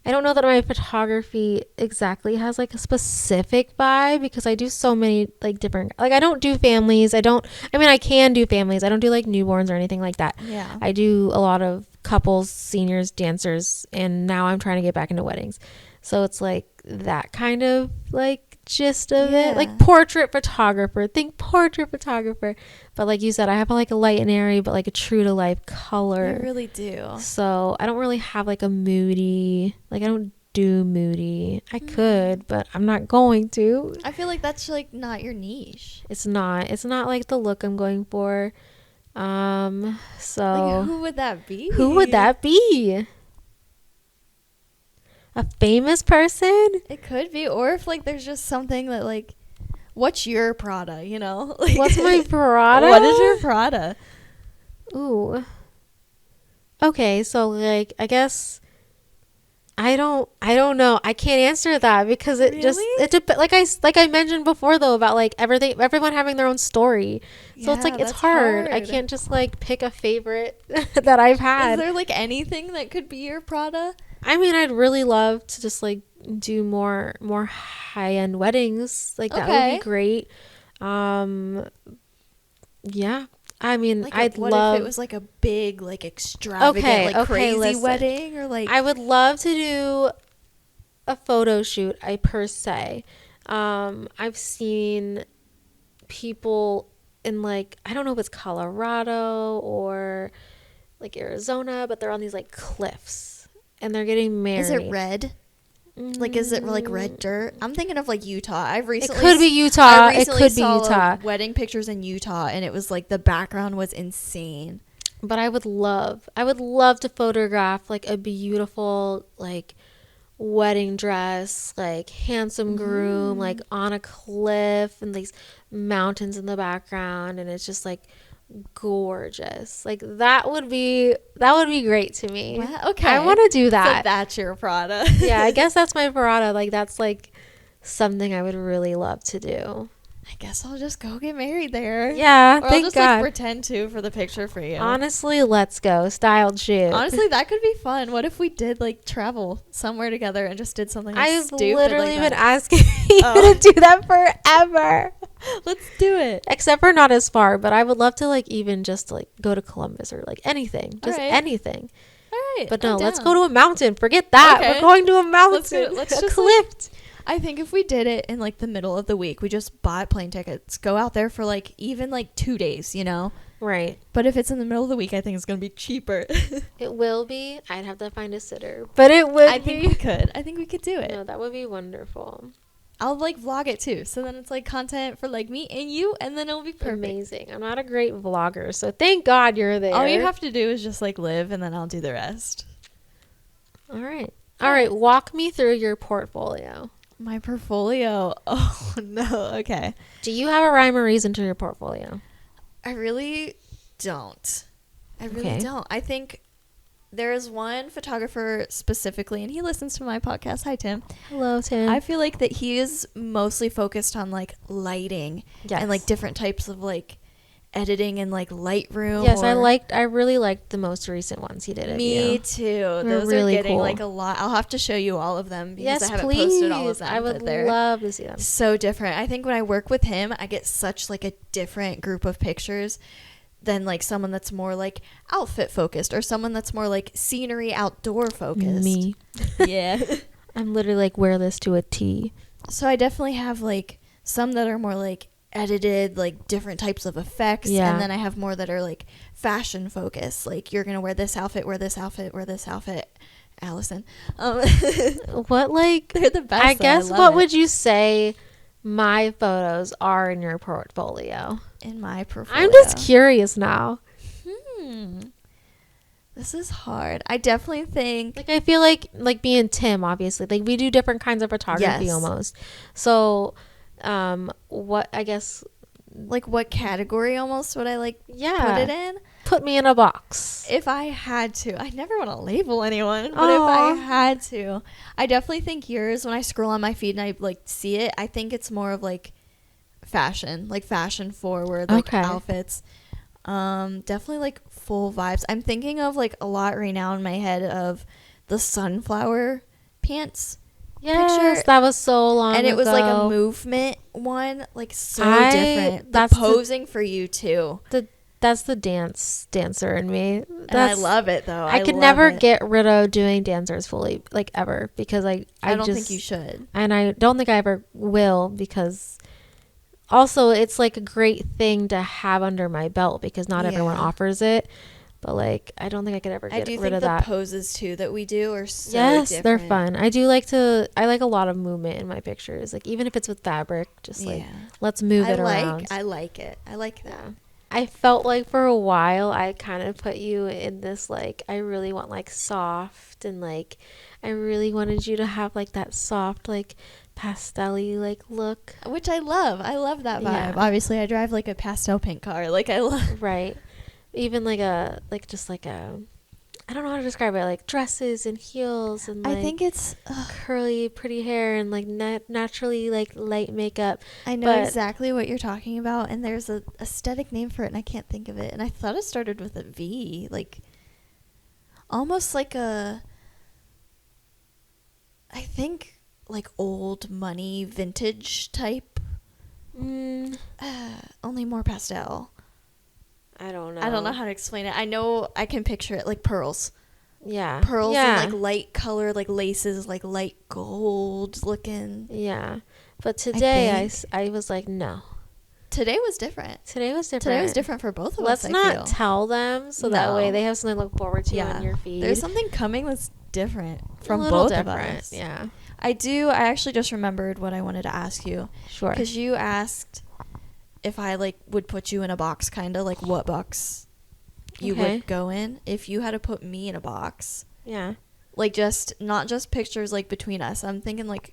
I don't know that my photography exactly has like a specific vibe because I do so many like different, like I don't do families. I mean, I can do families. I don't do like newborns or anything like that. Yeah. I do a lot of couples, seniors, dancers, and now I'm trying to get back into weddings. So it's like that kind of like gist of it, like portrait photographer. Think portrait photographer, but like you said, I have like a light and airy, but like a true to life color. You really do. So I don't really have like a moody. Like I don't do moody. I could, but I'm not going to. I feel like that's like not your niche. It's not. It's not like the look I'm going for. So like, who would that be? Who would that be? A famous person? It could be, or if like there's just something that like, what's your Prada? You know, like, what's my Prada? What is your Prada? Ooh. Okay, so like I guess I don't know. I can't answer that because it like I mentioned before though about like everyone having their own story. So it's like it's hard. I can't just like pick a favorite that I've had. Is there like anything that could be your Prada? I mean, I'd really love to just like do more high-end weddings. Like that would be great. Yeah. I mean, like I'd what love if it was like a big, like extravagant, like crazy wedding, or like I would love to do a photo shoot. Per se, I've seen people in like I don't know if it's Colorado or like Arizona, but they're on these like cliffs and they're getting married. Is it red? Like, is it like red dirt? I'm thinking of like Utah. It could be Utah. It could be Utah. Wedding pictures in Utah, and it was like the background was insane. But I would love to photograph like a beautiful like wedding dress, like handsome groom, like on a cliff and these mountains in the background, and it's just like gorgeous. Like that would be great to me. Wow, okay, I want to do that. So that's your Prada. Yeah, I guess that's my Prada. Like that's like something I would really love to do. I guess I'll just go get married there. Yeah, or thank I'll just God. like pretend to for the picture for you. Honestly, let's go styled shoot. Honestly, that could be fun. What if we did like travel somewhere together and just did something? I've stupid literally like been asking you to do that forever. Let's do it. Except for not as far, but I would love to like even just like go to Columbus or like anything, just anything. All right, but no, let's go to a mountain. Forget that. Okay. We're going to a mountain. Let's just cliff. I think if we did it in like the middle of the week, we just bought plane tickets, go out there for like even like 2 days, you know? Right. But if it's in the middle of the week, I think it's going to be cheaper. It will be. I'd have to find a sitter, but it would. I think we could. I think we could do it. No, that would be wonderful. I'll like vlog it too. So then it's like content for like me and you, and then it'll be perfect. Amazing. I'm not a great vlogger, so thank God you're there. All you have to do is just like live, and then I'll do the rest. All right. All right. Walk me through your portfolio. My portfolio. Oh, no. Okay. Do you have a rhyme or reason to your portfolio? I really don't. I think there's one photographer specifically, and he listens to my podcast. Hi, Tim. Hello, Tim. I feel like that he is mostly focused on like lighting and like different types of like editing and like Lightroom. Yes, I really liked the most recent ones he did of Me you. too. They're Those really are getting cool. like a lot. I'll have to show you all of them because Yes, I haven't please. posted all of them. I would but they're love to see them. so different. I think when I work with him, I get such like a different group of pictures than like someone that's more like outfit focused or someone that's more like scenery outdoor focused. Me. Yeah. I'm literally like wear this to a T. So I definitely have like some that are more like edited, like different types of effects. Yeah. And then I have more that are like fashion focused. Like you're going to wear this outfit, wear this outfit, wear this outfit. Allison. What, like, They're the best. I though. guess love what it. would you say my photos are in your portfolio? In my portfolio. I'm just curious now. This is hard. I definitely think Like, I feel like me and Tim, obviously, like, we do different kinds of photography Yes. almost. So, what, I guess, like what category almost would I like yeah, put it in? put me in a box. If I had to, I never want to label anyone, but if I Aw. had to, I definitely think yours, when I scroll on my feed and I like see it, I think it's more of like fashion forward, like Okay. outfits. Definitely like full vibes. I'm thinking of like a lot right now in my head of the sunflower pants. Yes, picture. that was so long And it was like a ago. movement one, like so different. that's The posing for you too. That's the dancer in me. And I love it though. I could love never it. get rid of doing dancers fully, like, ever, because I don't just, think you should. and I don't think I ever will, because also it's like a great thing to have under my belt because not everyone Yeah. offers it. But like, I don't think I could ever I get do rid think of the that. poses too that we do are so Yes, different. they're fun. I like a lot of movement in my pictures. Like, even if it's with fabric, just like, let's move it around. I like it. I like that. Yeah. I felt like for a while I kind of put you in this, like, I really want like soft, and like I really wanted you to have like that soft, like, pastel-y like look. Which I love. I love that vibe. Yeah. Obviously, I drive like a pastel pink car. Like I love. Right. Even like a, like, just like a, I don't know how to describe it, like dresses and heels and like I think it's. curly pretty hair and like naturally like light makeup. I know But- exactly what you're talking about, and there's a aesthetic name for it, and I can't think of it. And I thought it started with a V, like almost like a. I think like old money vintage type. Only more pastel. I don't know. I don't know how to explain it. I know I can picture it like pearls. Yeah. Pearls yeah. and like light color, like laces, like light gold looking. Yeah. But today think. I was like, no. Today was different. Today was different. Today was different for both of Let's us. not I feel. tell them so that No. way they have something to look forward to on your feed. There's something coming that's different from a little both of different. us. Yeah. I actually just remembered what I wanted to ask you. Sure. Because you asked if I like would put you in a box, kind of like what box you Okay. would go in. If you had to put me in a box, Yeah. like just not just pictures like between us. I'm thinking like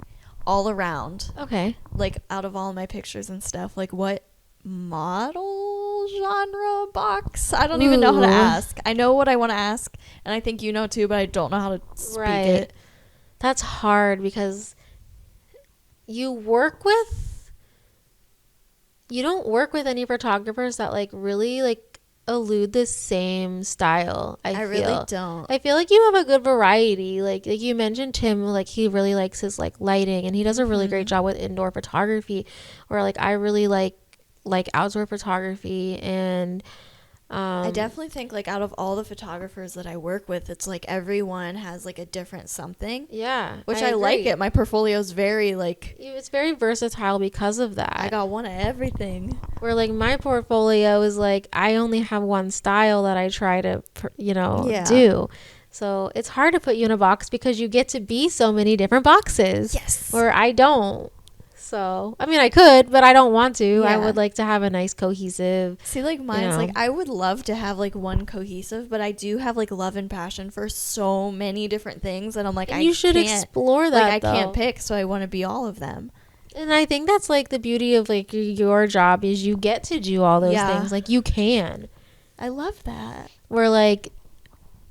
all around, Okay. like out of all my pictures and stuff. Like what model genre box? I don't even know how to Ooh. ask. I know what I want to ask, and I think you know too, but I don't know how to speak Right. it. That's hard because you don't work with any photographers that like really like elude the same style. I really feel. don't. I feel like you have a good variety. Like you mentioned Tim, like he really likes his like lighting, and he does a really great job with indoor photography. Where like I really like outdoor photography, and I definitely think like out of all the photographers that I work with, it's like everyone has like a different something. yeah, Which I like agree. it. My portfolio is very like It's very versatile because of that. I got one of everything. Where like my portfolio is like I only have one style that I try to Yeah. do. So it's hard to put you in a box because you get to be so many different boxes. Yes. Where I don't. So I mean I could, but I don't want to. I Yeah. would like to have a nice cohesive. See, like mine's know. like I would love to have like one cohesive, but I do have like love and passion for so many different things that I'm like And you should can't, explore that. like I can't though. pick, so I want to be all of them. And I think that's like the beauty of like your job is you get to do all those Yeah. things. Like you can. I love that. Where like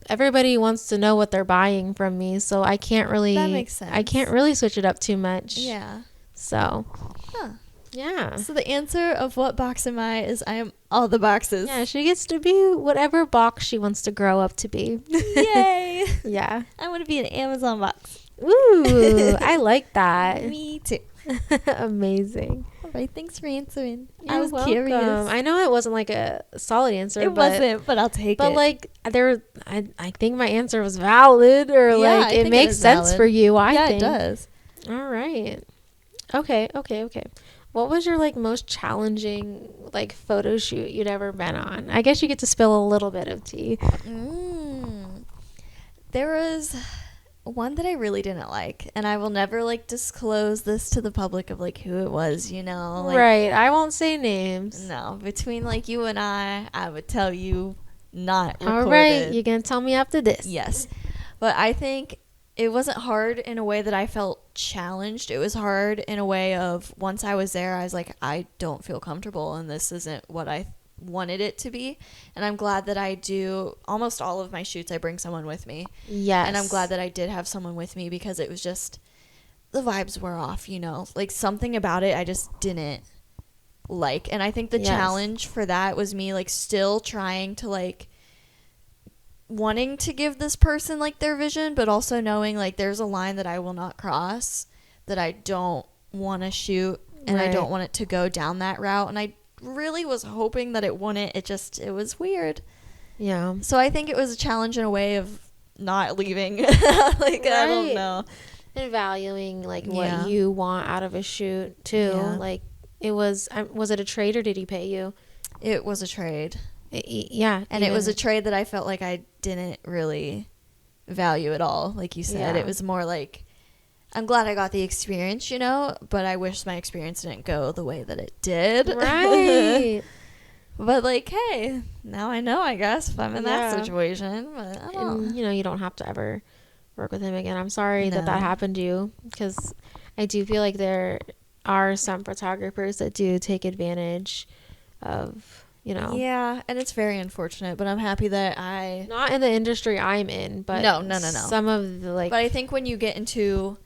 everybody wants to know what they're buying from me, so I can't really. That makes sense. I can't really switch it up too much. Yeah. So. Huh. Yeah. So the answer of what box am I is I am all the boxes. Yeah, she gets to be whatever box she wants to grow up to be. Yay! Yeah. I want to be an Amazon box. Ooh, I like that. Me too. Amazing. All right, thanks for answering. I You're was welcome. curious. I know it wasn't like a solid answer. It wasn't, but I'll take it. But like I think my answer was valid, or Yeah, like I it think makes is sense valid. for you. I yeah, think it does. All right. Okay. What was your like most challenging like photo shoot you'd ever been on? I guess you get to spill a little bit of tea. There was one that I really didn't like, and I will never like disclose this to the public of like who it was, you know. Like, Right. I won't say names. No, between like you and I would tell you not recorded. All right. You're gonna tell me after this. Yes. But I think it wasn't hard in a way that I felt challenged. It was hard in a way of once I was there, I was like, I don't feel comfortable and this isn't what I wanted it to be. And I'm glad that I do almost all of my shoots. I bring someone with me. Yes. And I'm glad that I did have someone with me because it was just the vibes were off, you know, like something about it I just didn't like. And I think the challenge for that was me like still trying to like wanting to give this person like their vision, but also knowing like there's a line that I will not cross, that I don't want to shoot, and I don't want it to go down that route. And I really was hoping that it wouldn't. It was weird. Yeah. So I think it was a challenge in a way of not leaving. Like, I don't know. And valuing like what you want out of a shoot too. Yeah. Like it was it a trade or did he pay you? It was a trade. Yeah. And it was a trade that I felt like I didn't really value at all. Like you said, it was more like, I'm glad I got the experience, you know, but I wish my experience didn't go the way that it did. Right. But like, hey, now I know, I guess, if I'm in that situation. But I don't. And, you know, you don't have to ever work with him again. I'm sorry that happened to you, because I do feel like there are some photographers that do take advantage of, you know. Yeah, and it's very unfortunate, but I'm happy that not in the industry I'm in, but No. some of the like. But I think when you get into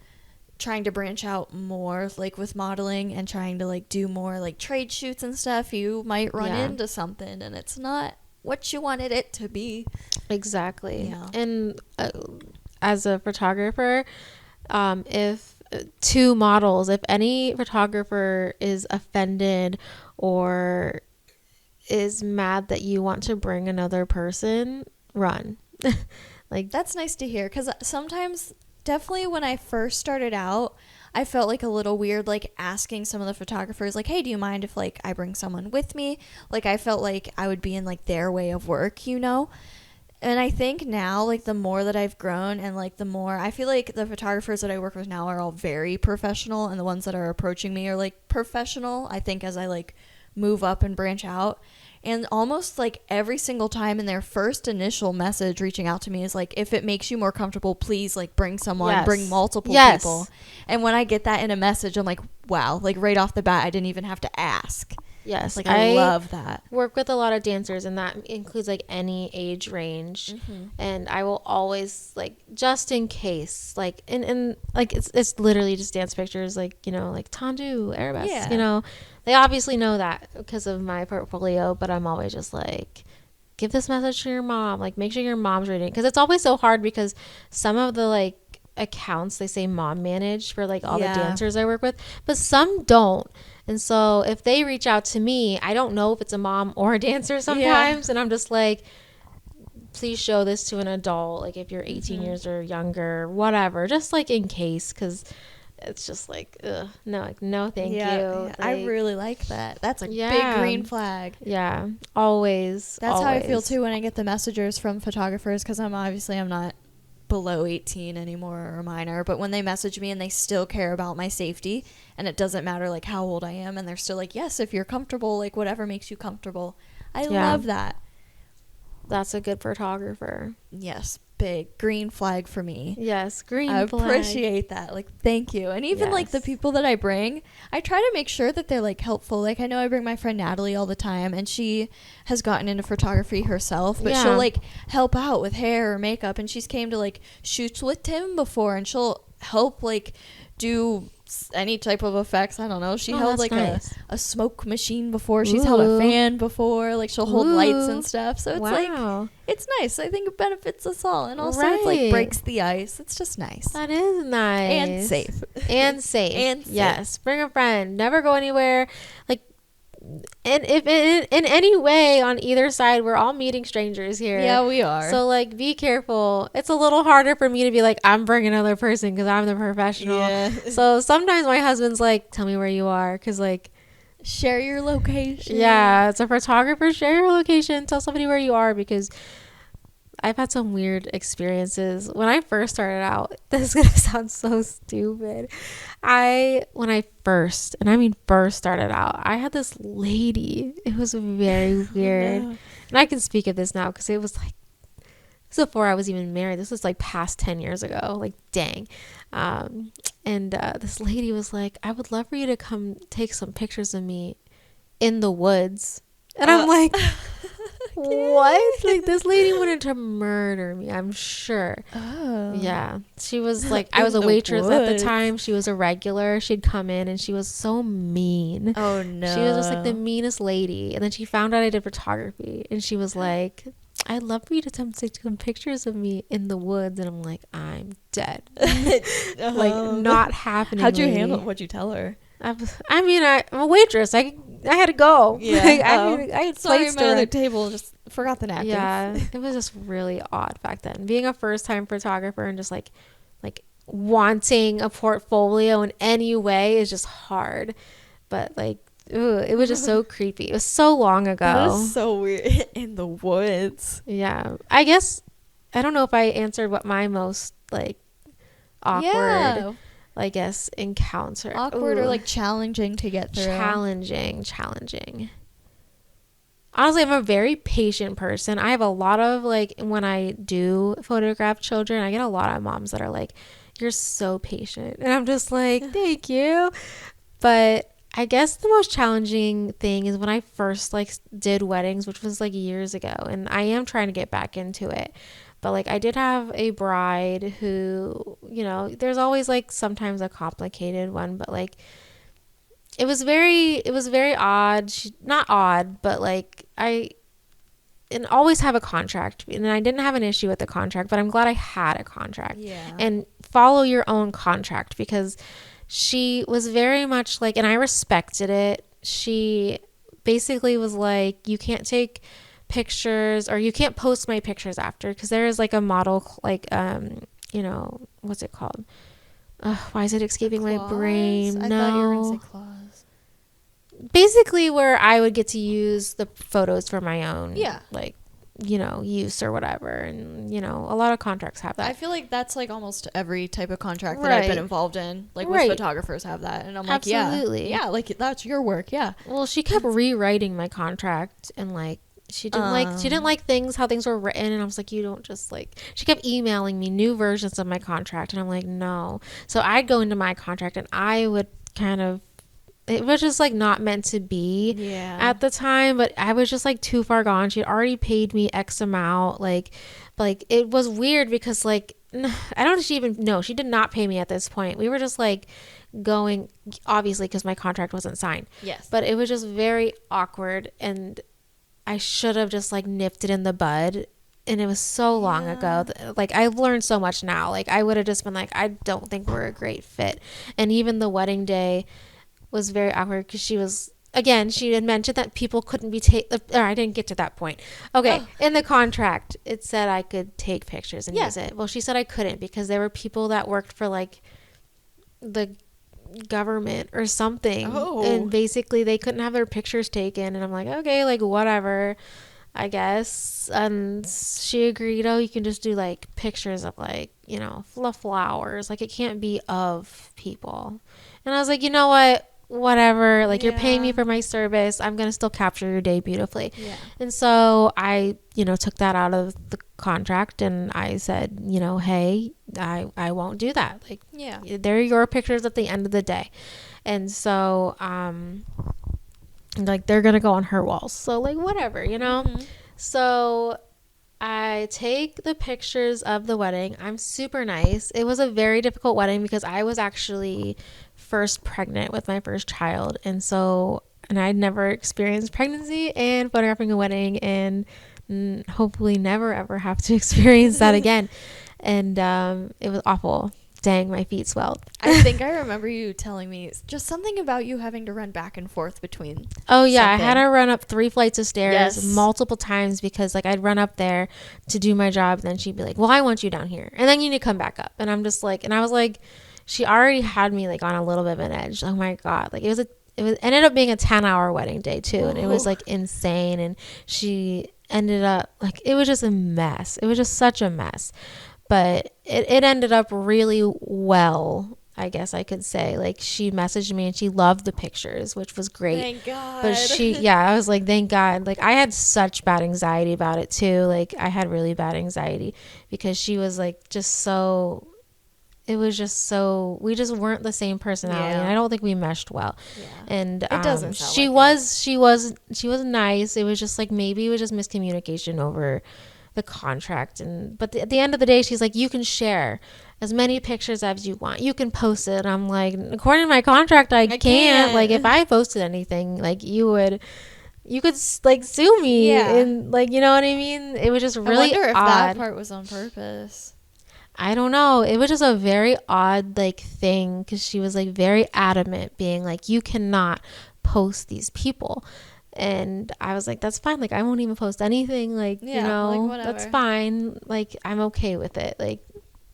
trying to branch out more like with modeling and trying to like do more like trade shoots and stuff, you might run into something and it's not what you wanted it to be. Exactly. Yeah. And as a photographer, if two models, if any photographer is offended or is mad that you want to bring another person, run. Like, that's nice to hear, because sometimes, definitely when I first started out, I felt like a little weird like asking some of the photographers like, hey, do you mind if like I bring someone with me? Like I felt like I would be in like their way of work, you know. And I think now, like, the more that I've grown and, like, the more I feel like the photographers that I work with now are all very professional, and the ones that are approaching me are, like, professional, I think, as I, like, move up and branch out. And almost, like, every single time in their first initial message reaching out to me is, like, if it makes you more comfortable, please, like, bring someone, bring multiple people. And when I get that in a message, I'm like, wow, like, right off the bat, I didn't even have to ask. Yes, like I love that. Work with a lot of dancers, and that includes like any age range. And I will always, like, just in case, like, and like it's literally just dance pictures, like, you know, like Tendu, Arabesque, you know, they obviously know that because of my portfolio, but I'm always just like, give this message to your mom, like, make sure your mom's reading it, because it's always so hard because some of the like accounts they say mom managed for like all the dancers I work with, but some don't. And so if they reach out to me, I don't know if it's a mom or a dancer sometimes. And I'm just like, please show this to an adult. Like if you're 18 years or younger, whatever, just like in case. Cause it's just like, no, like, no, thank you. Like, I really like that. That's a big green flag. Yeah. Always. That's how I feel too when I get the messengers from photographers. Cause I'm not below 18 anymore or a minor, but when they message me and they still care about my safety, and it doesn't matter like how old I am, and they're still like, yes, if you're comfortable, like whatever makes you comfortable. I love that. That's a good photographer. Yes, big green flag for me. Yes, green I flag. appreciate that. Like, thank you. And even like the Yes. people that I bring, I try to make sure that they're like helpful. Like, I know I bring my friend Natalie all the time, and she has gotten into photography herself, but Yeah. she'll like help out with hair or makeup, and she's came to like shoots with Tim before, and she'll help like do any type of effects. I don't know. She Oh, held that's like nice. a smoke machine before. She's held a Ooh. fan before. Like, she'll hold lights Ooh. and stuff. So it's like, Wow. it's nice. I think it benefits us all. And also it's like Right. breaks the ice. It's just nice. That is nice. And safe. And safe. And safe. Yes. Bring a friend. Never go anywhere. Like, and if in any way on either side, we're all meeting strangers here. Yeah, we are. So, like, be careful. It's a little harder for me to be like, I'm bringing another person because I'm the professional. Yeah. So sometimes my husband's like, tell me where you are. Because, like, Share your location. yeah, it's a photographer. Share your location. Tell somebody where you are, because I've had some weird experiences. When I first started out, this is going to sound so stupid. When I first started out, I had this lady. It was very weird. No. And I can speak of this now because it was like, this was before I was even married. This was like past 10 years ago. Like, dang. This lady was like, I would love for you to come take some pictures of me in the woods. And I'm like, what? Like, this lady wanted to murder me, I'm sure. Oh. Yeah. She was like, I was In a the waitress at the woods. time. She was a regular. She'd come in and she was so mean. Oh no. She was just like the meanest lady. And then she found out I did photography. And she was like, I'd love for you to take some pictures of me in the woods. And I'm like, I'm dead. Like, not happening. How'd you lady. handle it? What'd you tell her? I'm a waitress. I had to go. Yeah. Like, Oh. I had Sorry, placed my her. other table just forgot the napkins. Yeah, it was just really odd back then. Being a first time photographer and just like wanting a portfolio in any way is just hard. But like, ooh, it was just so creepy. It was so long ago. That is so weird. In the woods. Yeah, I guess I don't know if I answered what my most like awkward, Yeah. I guess, encounter. Awkward or Ooh. like challenging to get through. Challenging. Honestly, I'm a very patient person. I have a lot of like, when I do photograph children, I get a lot of moms that are like, you're so patient. And I'm just like, thank you. But I guess the most challenging thing is when I first like did weddings, which was like years ago. And I am trying to get back into it. But like, I did have a bride who, you know, there's always like sometimes a complicated one, but like, it was very odd. Not odd, but like, I and always have a contract, and I didn't have an issue with the contract, but I'm glad I had a contract. Yeah. And follow your own contract, because she was very much like, and I respected it. She basically was like, you can't take pictures, or you can't post my pictures after, because there is like a model, like, you know, what's it called? Why is it escaping my brain? I No. thought you were gonna say clause. Basically, where I would get to use the photos for my own, Yeah. like, you know, use or whatever. And, you know, a lot of contracts have that. I feel like that's like almost every type of contract that I've Right. been involved in. Like, Right. with photographers have that. And I'm like, Absolutely. yeah, like that's your work. Yeah. Well, she kept rewriting my contract, and like, she didn't like how things were written. And I was like, you don't just like, she kept emailing me new versions of my contract. And I'm like, no. So I'd go into my contract and I would kind of, it was just like not meant to be Yeah. at the time, but I was just like too far gone. She had already paid me X amount. Like it was weird because like, I don't even know. She did not pay me at this point. We were just like going, obviously, because my contract wasn't signed. Yes. But it was just very awkward, and I should have just like nipped it in the bud. And it was so long ago. Like, I've learned so much now. Like, I would have just been like, I don't think we're a great fit. And even the wedding day was very awkward because she had mentioned that people couldn't be I didn't get to that point. Okay. In the contract, it said I could take pictures and use it. Well, she said I couldn't because there were people that worked for like the government or something. Oh. And basically they couldn't have their pictures taken. And I'm like, okay, like whatever, I guess. And she agreed, you can just do like pictures of like, you know, flowers. Like, it can't be of people. And I was like, you know what? Whatever, like, you're paying me for my service. I'm gonna still capture your day beautifully. Yeah. And so I, you know, took that out of the contract, and I said, you know, hey, I won't do that. Like, Yeah. they're your pictures at the end of the day. And so, like, they're going to go on her walls. So, like, whatever, you know? Mm-hmm. So I take the pictures of the wedding. I'm super nice. It was a very difficult wedding because I was actually first pregnant with my first child. And so, and I'd never experienced pregnancy and photographing a wedding, and hopefully never ever have to experience that again. And it was awful. Dang, my feet swelled. I think I remember you telling me just something about you having to run back and forth between. Oh yeah, something. I had to run up 3 flights of stairs Yes. multiple times because like I'd run up there to do my job, and then she'd be like, "Well, I want you down here," and then you need to come back up. And I'm just like, and I was like, she already had me like on a little bit of an edge. Oh my god, like it ended up being a 10-hour wedding day too, and it was like insane. And she ended up like, it was just a mess. It was just such a mess. But it ended up really well, I guess I could say. Like, she messaged me and she loved the pictures, which was great. Thank God. But I was like, thank God. Like, I had such bad anxiety about it too. Like, I had really bad anxiety because she was like just so, it was just so, we just weren't the same personality. Yeah. And I don't think we meshed well. Yeah. And It doesn't sound she like was nice. It was just like, maybe it was just miscommunication over the contract. And but at the end of the day, she's like, you can share as many pictures as you want, you can post it. I'm like, according to my contract, I can't. Like, if I posted anything, like, you could like sue me. Yeah. And like, you know what I mean? It was just really I wonder if odd. that part was on purpose. I don't know. It was just a very odd like thing because she was like very adamant, being like, you cannot post these people. And I was like, that's fine. Like, I won't even post anything. Like, Yeah, you know, like, whatever. that's fine. Like, I'm okay with it. Like,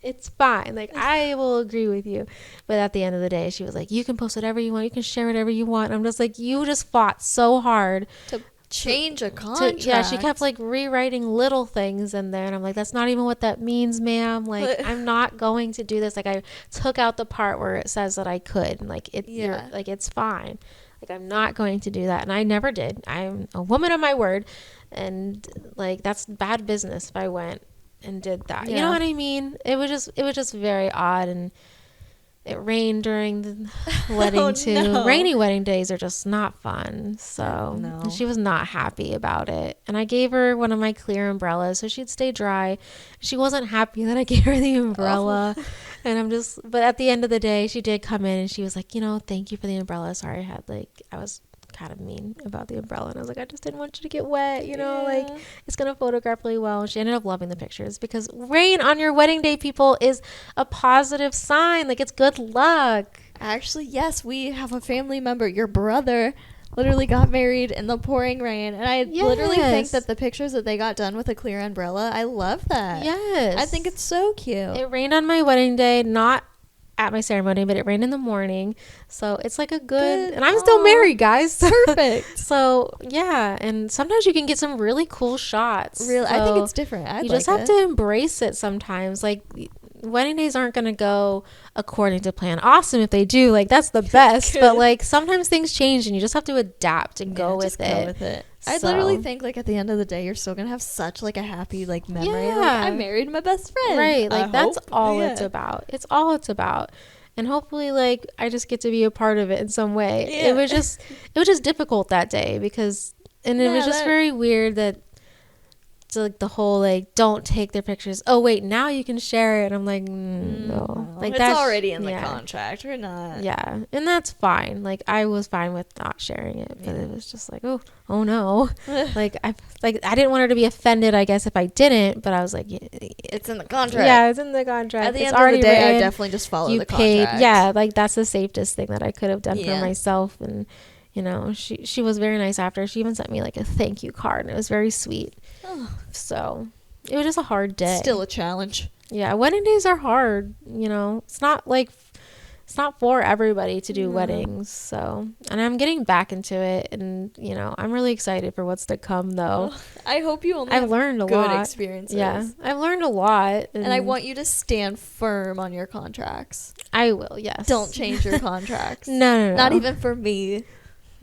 it's fine. Like, I will agree with you. But at the end of the day, she was like, you can post whatever you want. You can share whatever you want. I'm just like, you just fought so hard To change a contract. yeah, she kept like rewriting little things in there, and I'm like, that's not even what that means, ma'am. Like, I'm not going to do this. Like, I took out the part where it says that I could, and like Yeah. like, it's fine. Like, I'm not going to do that, and I never did. I'm a woman of my word, and like, that's bad business if I went and did that. You Yeah. know what I mean? It was just very odd. And it rained during the wedding Oh, too. no. Rainy wedding days are just not fun. So No. she was not happy about it. And I gave her one of my clear umbrellas so she'd stay dry. She wasn't happy that I gave her the umbrella. Oh. And I'm just, but at the end of the day, she did come in and she was like, you know, thank you for the umbrella. Sorry, I was kind of mean about the umbrella. And I was like, I just didn't want you to get wet, you know, like, Yeah. it's going to photograph really well. And she ended up loving the pictures because rain on your wedding day, people, is a positive sign. Like, it's good luck. Actually, yes, we have a family member. Your brother literally got married in the pouring rain. And I literally think Yes. that the pictures that they got done with a clear umbrella, I love that. Yes. I think it's so cute. It rained on my wedding day, not at my ceremony, but it rained in the morning. So it's like a good, and I'm still Aw. married, guys. Perfect. So yeah, and sometimes you can get some really cool shots. Really, I think So it's different. I you like just have it. to embrace it sometimes. Like, wedding days aren't going to go according to plan. Awesome if they do, like, that's the best. But like, sometimes things change and you just have to adapt and go with just it. Go with it. I So- literally think like at the end of the day, you're still gonna have such like a happy like memory. Like, Yeah. I married my best friend. Right, like, I that's hope. all Yeah. it's about. It's all it's about. And hopefully, like, I just get to be a part of it in some way. Yeah. It was just difficult that day because, and it was Yeah, just that- very weird that, to like the whole like, don't take their pictures. Oh wait, now you can share it. And I'm like, no, like, it's that's already in the yeah. contract. We're not. Yeah, and that's fine. Like, I was fine with not sharing it, but it was just like, oh no, like, I didn't want her to be offended, I guess, if I didn't, but I was like, It's in the contract. yeah, it's in the contract. At the It's end of already the day, I written. definitely just follow You the paid, contract. yeah, like, that's the safest thing that I could have done Yeah. for myself. And you know, she was very nice after. She even sent me like a thank you card, and it was very sweet. Oh, So it was just a hard day. still a challenge. Yeah, wedding days are hard. You know, it's not for everybody to do No. weddings. So, and I'm getting back into it, and you know, I'm really excited for what's to come, though. I hope you only I've have learned a good lot. experiences. Yeah, I've learned a lot, And I want you to stand firm on your contracts. I will. Yes. Don't change your contracts. No. Not even for me.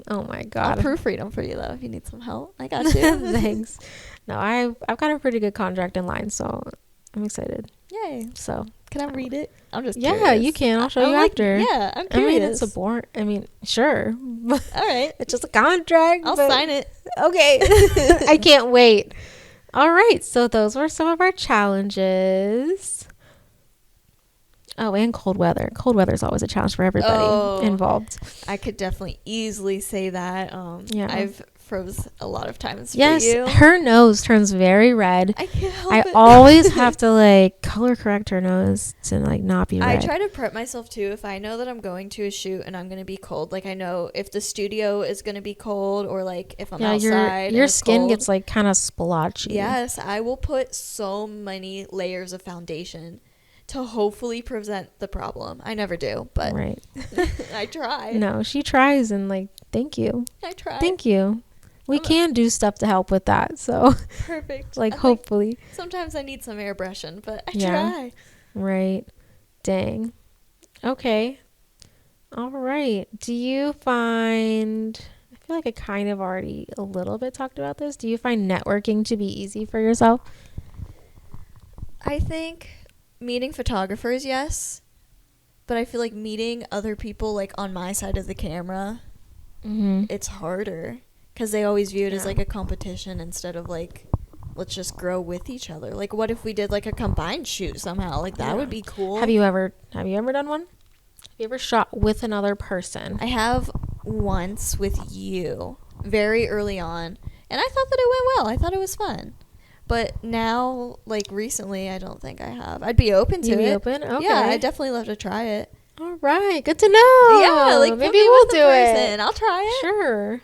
Oh my I'll God. proofread them for you though if you need some help. I got you. Thanks. No, I've got a pretty good contract in line, so I'm excited. Yay. So Can I read it? I'm just yeah, curious. you can. I'll show I'm you like, after. Yeah, I'm I mean, curious. it's a boring. I mean, sure. All right. It's just a contract. I'll but- sign it. Okay. I can't wait. All right. So those were some of our challenges. Oh, and cold weather. Cold weather is always a challenge for everybody involved. I could definitely easily say that. Yeah. I've froze a lot of times Yes, for you. her nose turns very red. I can't help I it. always have to like color correct her nose to like not be I red. try to prep myself too. If I know that I'm going to a shoot and I'm going to be cold, like I know if the studio is going to be cold or like if I'm outside. your and it's skin cold, gets like kind of splotchy. Yes, I will put so many layers of foundation to hopefully prevent the problem. I never do, but Right. I try. No, she tries and like thank you. I try. Thank you. We I'm a- can do stuff to help with that. So Perfect. like I'm hopefully. sometimes I need some airbrushing, but I Yeah. try. Right. Dang. Okay. All right. Do you find I feel like I kind of already a little bit talked about this. Do you find networking to be easy for yourself? I think meeting photographers, yes. But I feel like meeting other people like on my side of the camera, Mm-hmm. it's harder because they always view it as Yeah. like a competition instead of like let's just grow with each other. Like what if we did like a combined shoot somehow? Like that Yeah. would be cool. Have you ever done one? Have you ever shot with another person? I have once with you very early on, and I thought that it went well. I thought it was fun. But now, like recently, I don't think I have. I'd be open to You'd be it. open? Okay. Yeah, I'd definitely love to try it. All right. Good to know. Yeah, like maybe put me we'll with do the it. person. I'll try it. Sure.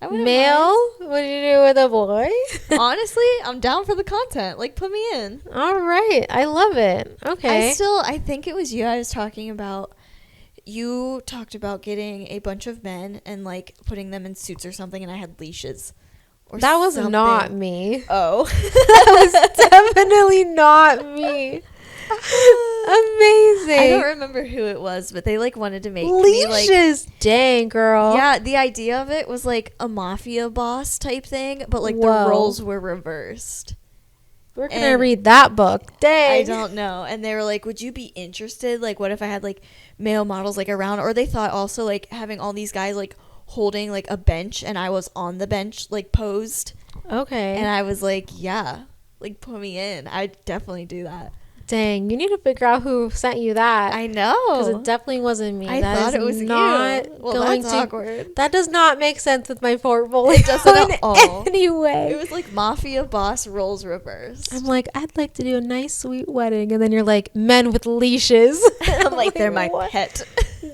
I wouldn't Male? What do you do with a boy? mind. Honestly, I'm down for the content. Like, put me in. All right. I love it. Okay. I think it was you I was talking about. You talked about getting a bunch of men and like putting them in suits or something, and I had leashes. Or That was something. not me. Oh. That was definitely not me. Amazing. I don't remember who it was, but they like wanted to make me like Leashes. Dang, girl. yeah, the idea of it was like a mafia boss type thing, but like Whoa. the roles were reversed. We're going to And read that book. Dang. I don't know. And they were like, would you be interested? Like, what if I had like male models like around? Or they thought also like having all these guys like holding like a bench and I was on the bench like posed. Okay. And I was like, yeah, like put me in. I'd definitely do that. Dang. You need to figure out who sent you that. I know. Because it definitely wasn't me. I That thought is it was not you. Well, going that's to, awkward. That does not make sense with my portfolio. It doesn't in at all. any way. It was like mafia boss roles reversed. I'm like, I'd like to do a nice, sweet wedding. And then you're like, men with leashes. I'm like, they're my what? pet.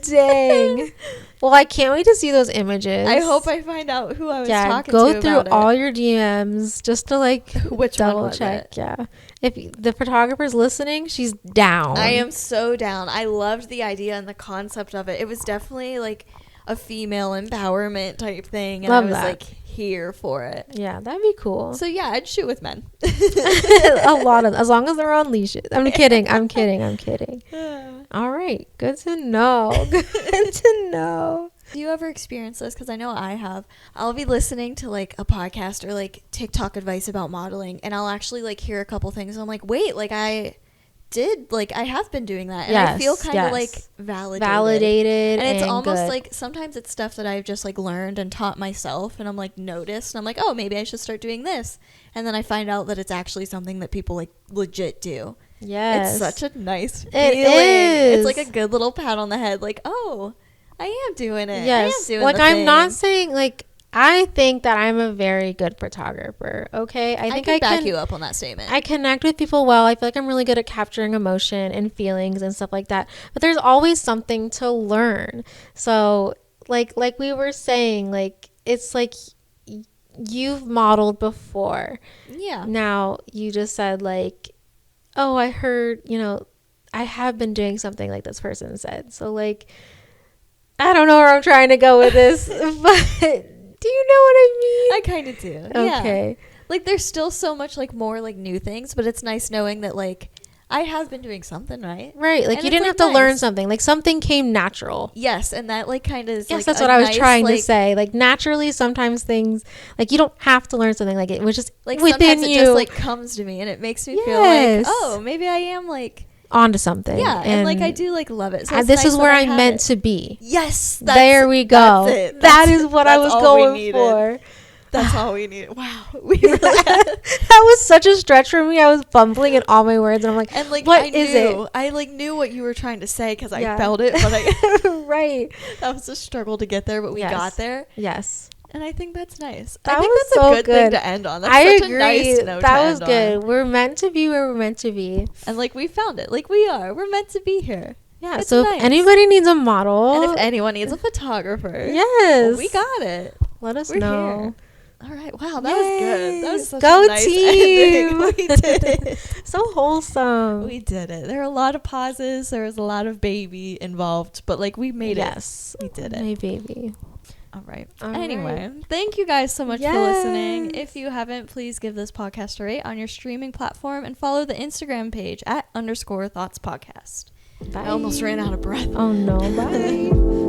Dang. Well, I can't wait to see those images. I hope I find out who I was talking go to through about all it. your DMs just to like Which one double was check. it? Yeah. If the photographer's listening, she's down. I am so down. I loved the idea and the concept of it. It was definitely like a female empowerment type thing, and Love I was that. like here for it. Yeah, that'd be cool. So yeah, I'd shoot with men. A lot of, as long as they're on leashes. I'm kidding. I'm kidding. All right. Good to know. Good to know. Do you ever experience this? Because I know I have. I'll be listening to like a podcast or like TikTok advice about modeling, and I'll actually like hear a couple things. And I'm like, wait, like I have been doing that, and I feel kind of like validated, And it's almost good. like sometimes it's stuff that I've just like learned and taught myself, and I'm like noticed, and I'm like, oh, maybe I should start doing this, and then I find out that it's actually something that people like legit do. Yes. It's such a nice It feeling. is. It's like a good little pat on the head, like, oh, I am doing it. Yes. I am doing Like, the I'm thing. not saying, like, I think that I'm a very good photographer, okay? I think can I back can you up on that statement. I connect with people well. I feel like I'm really good at capturing emotion and feelings and stuff like that. But there's always something to learn. So, like we were saying, like, it's like you've modeled before. Yeah. Now, you just said, like, oh, I heard, I have been doing something like this person said. So, like, I don't know where I'm trying to go with this, but do you know what I mean? I kind of do. Yeah. Okay. Like, there's still so much, like, more, like, new things, but it's nice knowing that, like, I have been doing something right. Right. Like, And you it's, didn't like, have to learn nice. something. Like, something came natural. Yes, and that like kind of is Yes, like that's a what I was nice, trying to like, say. Like, naturally, sometimes things, like, you don't have to learn something. Like, it was just like within sometimes you. it just like comes to me and it makes me feel Yes. like, oh, maybe I am like, onto something. yeah, and like I do like love it. So it's this nice is when where I I'm have meant it. to be. Yes, There we go. That's it. That is what I was all going we needed. for. That's all we needed. Wow, we really That was such a stretch for me. I was bumbling in all my words, and I'm like, and like what I is knew, it? I like knew what you were trying to say because Yeah. I felt it, but I Right. that was a struggle to get there, but we Yes. got there, Yes. and I think that's nice. That I think was that's so a good thing good. to end on. That's I such agree. a nice note That to was end good. on. We're meant to be where we're meant to be. And like we found it, like we are. We're meant to be here. Yeah. It's So nice. if anybody needs a model, And if anyone needs a photographer, yes, we got it. let us We're know. here. All right. Wow, that was good. That was such Go a nice team. ending. We did it. So wholesome. We did it. There were a lot of pauses. There was a lot of baby involved, but like we made Yes. it. We did it. My baby. All right. All Anyway, right. thank you guys so much for listening. Yes. If you haven't, please give this podcast a rate on your streaming platform and follow the Instagram page @_thoughts podcast. Bye. I almost ran out of breath. Oh no. Bye.